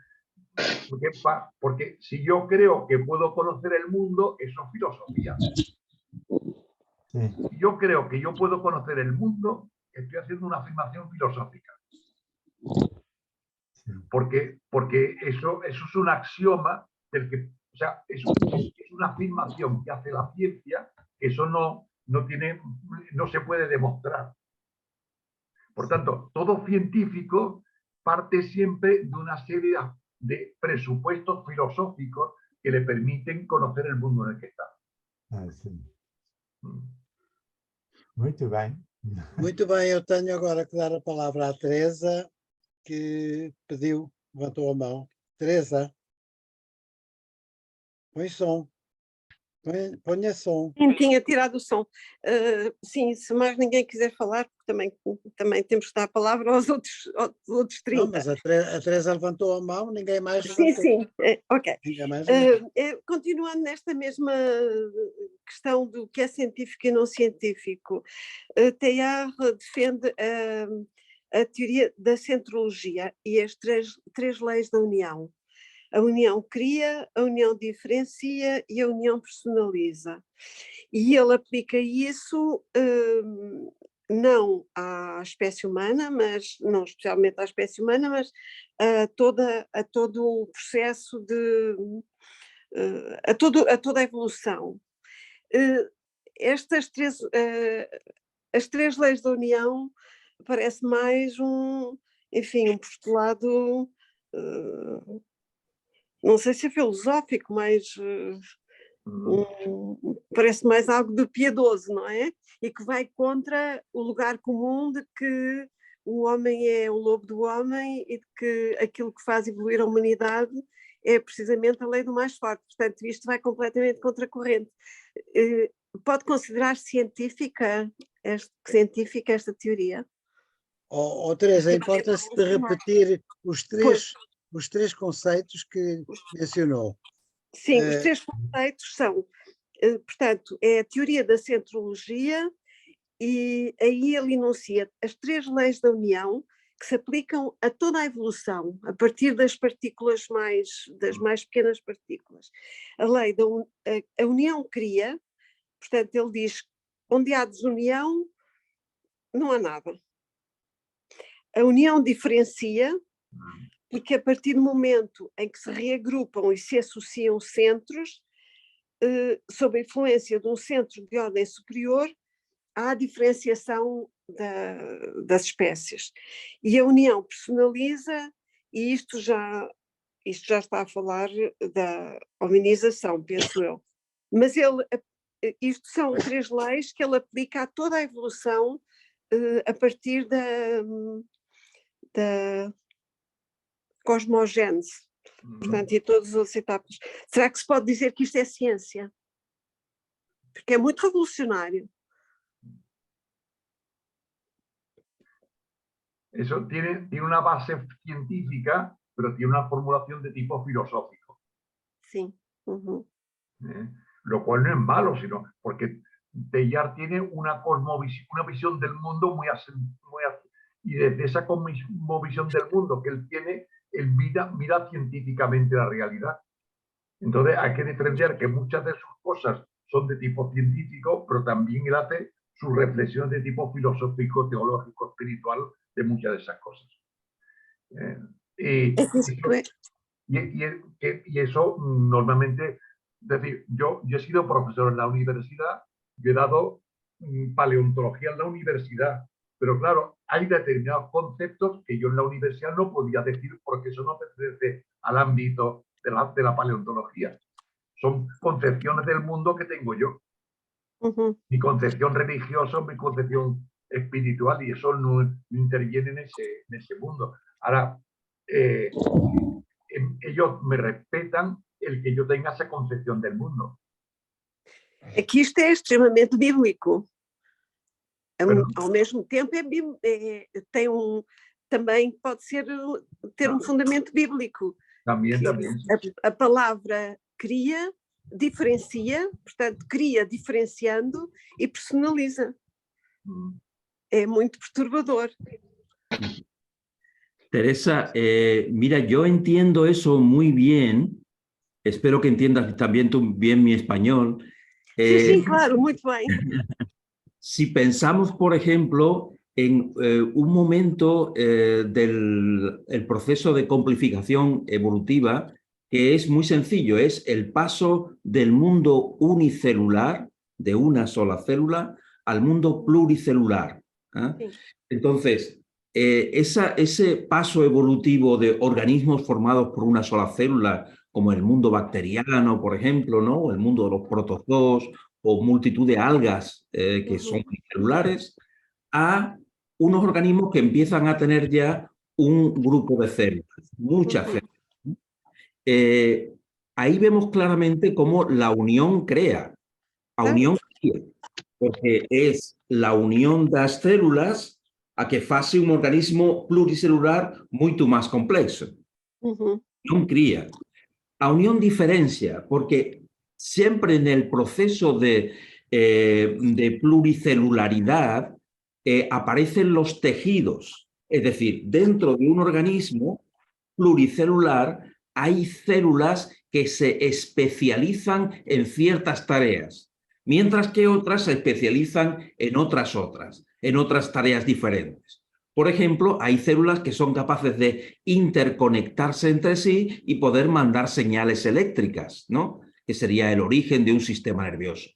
Porque si yo creo que puedo conocer el mundo, eso es filosofía. Sí. Si yo creo que yo puedo conocer el mundo, estoy haciendo una afirmación filosófica. Sí. Porque eso es un axioma del que, o sea, es una afirmación que hace la ciencia, que eso no se puede demostrar. Por tanto, todo científico parte siempre de una serie de presupuestos filosóficos que le permiten conocer el mundo en el que está. Sim. Muito bem. Muito bem, eu tenho agora que dar a palavra à Teresa, que levantou a mão. Teresa, Põe som. Ponha som. Sim, tinha tirado o som. Sim, se mais ninguém quiser falar, também temos que dar a palavra aos outros 30. Não, mas a Teresa levantou a mão, ninguém mais Sim, levantou. sim, ok. Ninguém mais Continuando nesta mesma questão do que é científico e não científico, Teilhard defende a teoria da centrologia e as três leis da união. A união cria, a união diferencia e a união personaliza. E ele aplica isso não à espécie humana, mas não especialmente à espécie humana, mas a todo o processo a toda a evolução. As três leis da união parece mais um postulado, não sei se é filosófico, mas parece mais algo de piedoso, não é? E que vai contra o lugar comum de que o homem é o lobo do homem e de que aquilo que faz evoluir a humanidade é precisamente a lei do mais forte. Portanto, isto vai completamente contra a corrente. Pode considerar científica esta teoria? Teresa, importa-se de repetir os três conceitos que mencionou. Sim, os três conceitos são, portanto, é a teoria da centrologia, e aí ele enuncia as três leis da união que se aplicam a toda a evolução, a partir das partículas das mais pequenas partículas. A lei a união cria, portanto, ele diz, onde há desunião, não há nada. A união diferencia, porque a partir do momento em que se reagrupam e se associam centros, sob a influência de um centro de ordem superior, há a diferenciação das espécies. E a união personaliza, e isto já está a falar da hominização, penso eu. Mas isto são três leis que ele aplica a toda a evolução a partir da cosmogênese, portanto, e todas as outras etapas. Será que se pode dizer que isto é ciência? Porque é muito revolucionário. Eso tiene una base científica, pero tiene una formulación de tipo filosófico. Sí. Lo cual no es malo, sino porque Teilhard tiene una visión del mundo muy y desde esa cosmovisión del mundo que él tiene, él mira científicamente la realidad. Entonces hay que diferenciar que muchas de sus cosas son de tipo científico, pero también él hace sus reflexiones de tipo filosófico, teológico, espiritual, de muchas de esas cosas. Y eso normalmente, es decir, yo he sido profesor en la universidad, yo he dado paleontología en la universidad, pero claro, hay determinados conceptos que yo en la universidad no podía decir porque eso no pertenece al ámbito de la paleontología. Son concepciones del mundo que tengo yo. Mi concepción religiosa, mi concepción espiritual, y eso no interviene en ese mundo. Ahora, ellos me respetan el que yo tenga esa concepción del mundo. É que isto é extremamente bíblico. Ao mesmo tempo, também pode ter um fundamento bíblico. Também. A palavra cria, diferencia, portanto, cria diferenciando e personaliza. É muito perturbador. Teresa, mira, yo entiendo eso muy bien. Espero que entiendas también tú bien mi español. Sí, claro, muy bien. Si pensamos, por ejemplo, en un momento del proceso de complejización evolutiva, que es muy sencillo, es el paso del mundo unicelular, de una sola célula, al mundo pluricelular. Sí. Entonces, ese paso evolutivo de organismos formados por una sola célula, como el mundo bacteriano, por ejemplo, ¿no? El mundo de los protozoos o multitud de algas que son unicelulares, a unos organismos que empiezan a tener ya un grupo de células, muchas células. ahí vemos claramente cómo la unión crea. A unión crea, porque es la unión das células a que face un organismo pluricelular muito más complexo. Unión cría. A unión diferencia, porque siempre en el proceso de pluricelularidad aparecen los tejidos. Es decir, dentro de un organismo pluricelular hay células que se especializan en ciertas tareas, mientras que otras se especializan en otras tareas diferentes. Por ejemplo, hay células que son capaces de interconectarse entre sí y poder mandar señales eléctricas, ¿no? Que sería el origen de un sistema nervioso.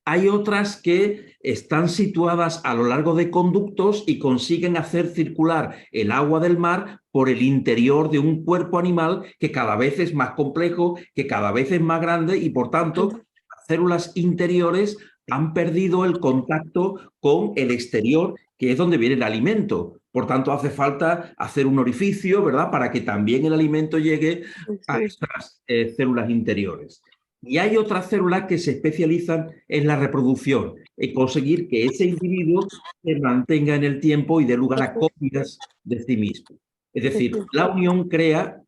Hay otras que están situadas a lo largo de conductos y consiguen hacer circular el agua del mar por el interior de un cuerpo animal que cada vez es más complejo, que cada vez es más grande y, por tanto, las células interiores han perdido el contacto con el exterior, que es donde viene el alimento. Por tanto, hace falta hacer un orificio, ¿verdad?, para que también el alimento llegue a esas células interiores. Y hay otras células que se especializan en la reproducción, en conseguir que ese individuo se mantenga en el tiempo y dé lugar a copias de sí mismo. Es decir, la unión crea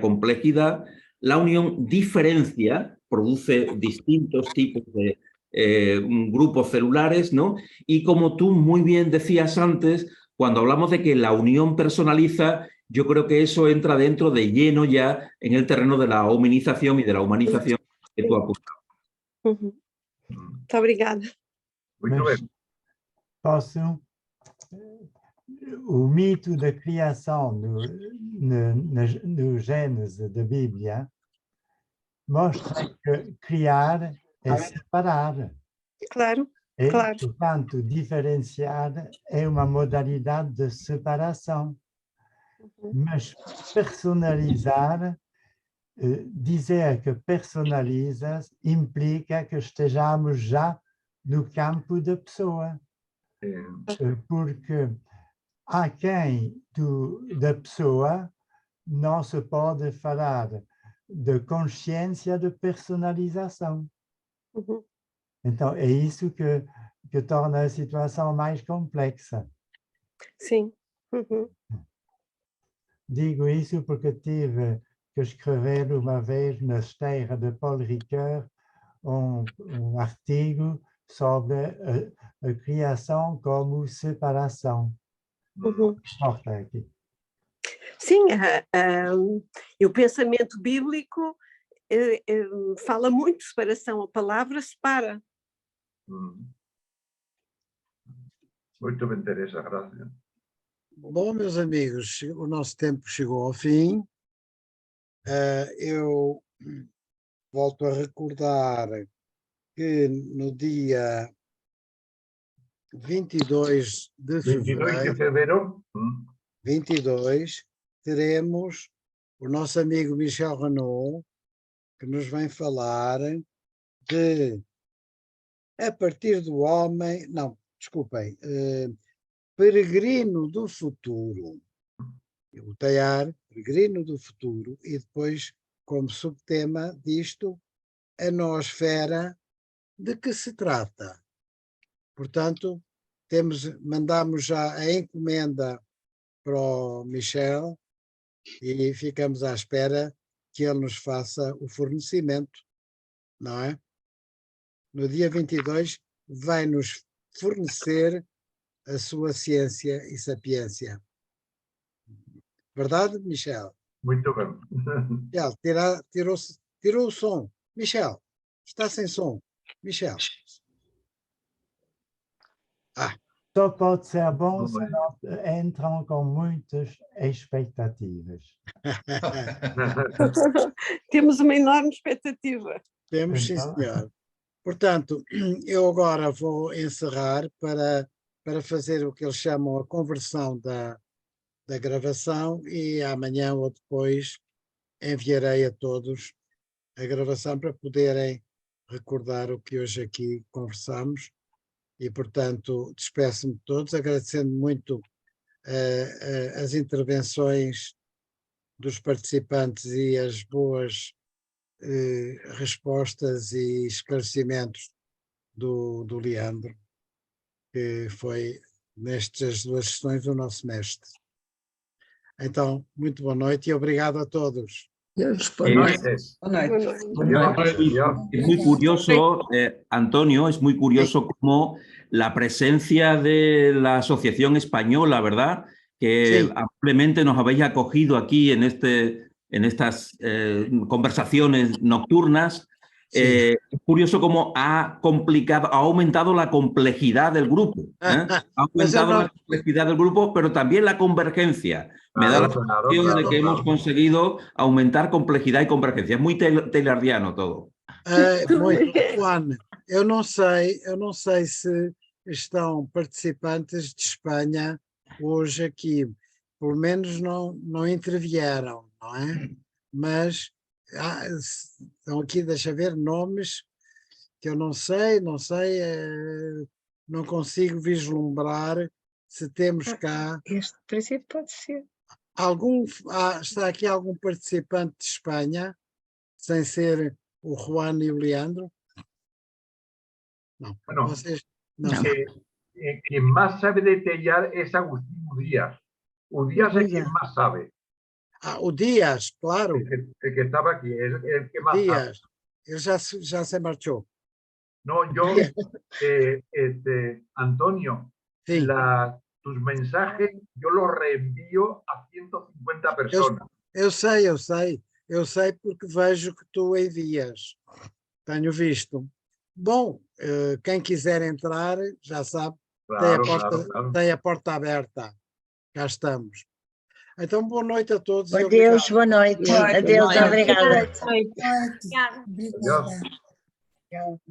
complejidad, la unión diferencia, produce distintos tipos de grupos celulares, ¿no? Y como tú muy bien decías antes, cuando hablamos de que la unión personaliza, yo creo que eso entra dentro de lleno ya en el terreno de la hominización y de la humanización que tú apuntabas. Muito obrigada. Muito Mas bem. posso... O mito da criação no Gênesis da Bíblia mostra que criar é separar. Claro, E, claro. portanto, diferenciar é uma modalidade de separação. Mas personalizar, dizer que personalizas implica que estejamos já no campo da pessoa. Porque há quem da pessoa não se pode falar de consciência de personalização. Então, é isso que torna a situação mais complexa. Sim. Digo isso porque tive que escrever uma vez na esteira de Paul Ricoeur um artigo sobre a criação como separação. Mostra aqui. Sim, e o pensamento bíblico fala muito de separação, a palavra separa. Muito bem, Teresa, graças. Bom, meus amigos, o nosso tempo chegou ao fim. Eu volto a recordar que no dia 22 de 22 de fevereiro, 22, teremos o nosso amigo Michel Renaud, que nos vem falar de a partir do homem, não, desculpem, Peregrino do Futuro. Eu vou talhar Peregrino do Futuro e depois, como subtema disto, a noosfera. De que se trata? Portanto, mandamos já a encomenda para o Michel e ficamos à espera que ele nos faça o fornecimento, não é? No dia 22 vai-nos fornecer a sua ciência e sapiência. Verdade, Michel? Muito bem. Michel, tirou o som. Michel, está sem som. Michel. Só pode ser bom se não entram com muitas expectativas. Temos uma enorme expectativa. Temos, sim, senhor. Portanto, eu agora vou encerrar para fazer o que eles chamam a conversão da gravação e amanhã ou depois enviarei a todos a gravação para poderem recordar o que hoje aqui conversamos e, portanto, despeço-me de todos, agradecendo muito as intervenções dos participantes e as boas respostas e esclarecimentos do Leandro, que foi, nestas 2 sessões, o nosso mestre. Então, muito boa noite e obrigado a todos. Es muy curioso, Antonio, es muy curioso cómo la presencia de la Asociación Española, ¿verdad? Que Sí. amablemente nos habéis acogido aquí en estas conversaciones nocturnas. Es curioso cómo ha aumentado la complejidad del grupo. Ha aumentado la complejidad del grupo, pero también la convergencia. Me da la sensación de que hemos conseguido aumentar complejidad y convergencia. Es muy tayloriano todo. Muito, Juan, eu não sei se estão participantes de Espanha hoje aqui, pelo menos não intervieram, não é? Mas estão aqui, deixa ver, nomes que eu não sei, não consigo vislumbrar se temos cá. Este princípio pode ser. Está aqui algum participante de Espanha, sem ser o Juan e o Leandro? No. Bueno, Vocês não. Quien más sabe detallar es Agustín Udías. Udías es quien más sabe. O Díaz, claro. El que estaba aquí, es el que más Díaz, sabe. él ya se marchó. No, yo, Antonio, Sí. tus mensajes yo los reenvío a 150 personas. Eu sei porque vejo que tu envias. Tenho visto. Bom, quem quiser entrar, já sabe, tem a porta aberta. Cá estamos. Então, boa noite a todos. Adeus, boa noite. Adeus, obrigada. Obrigada.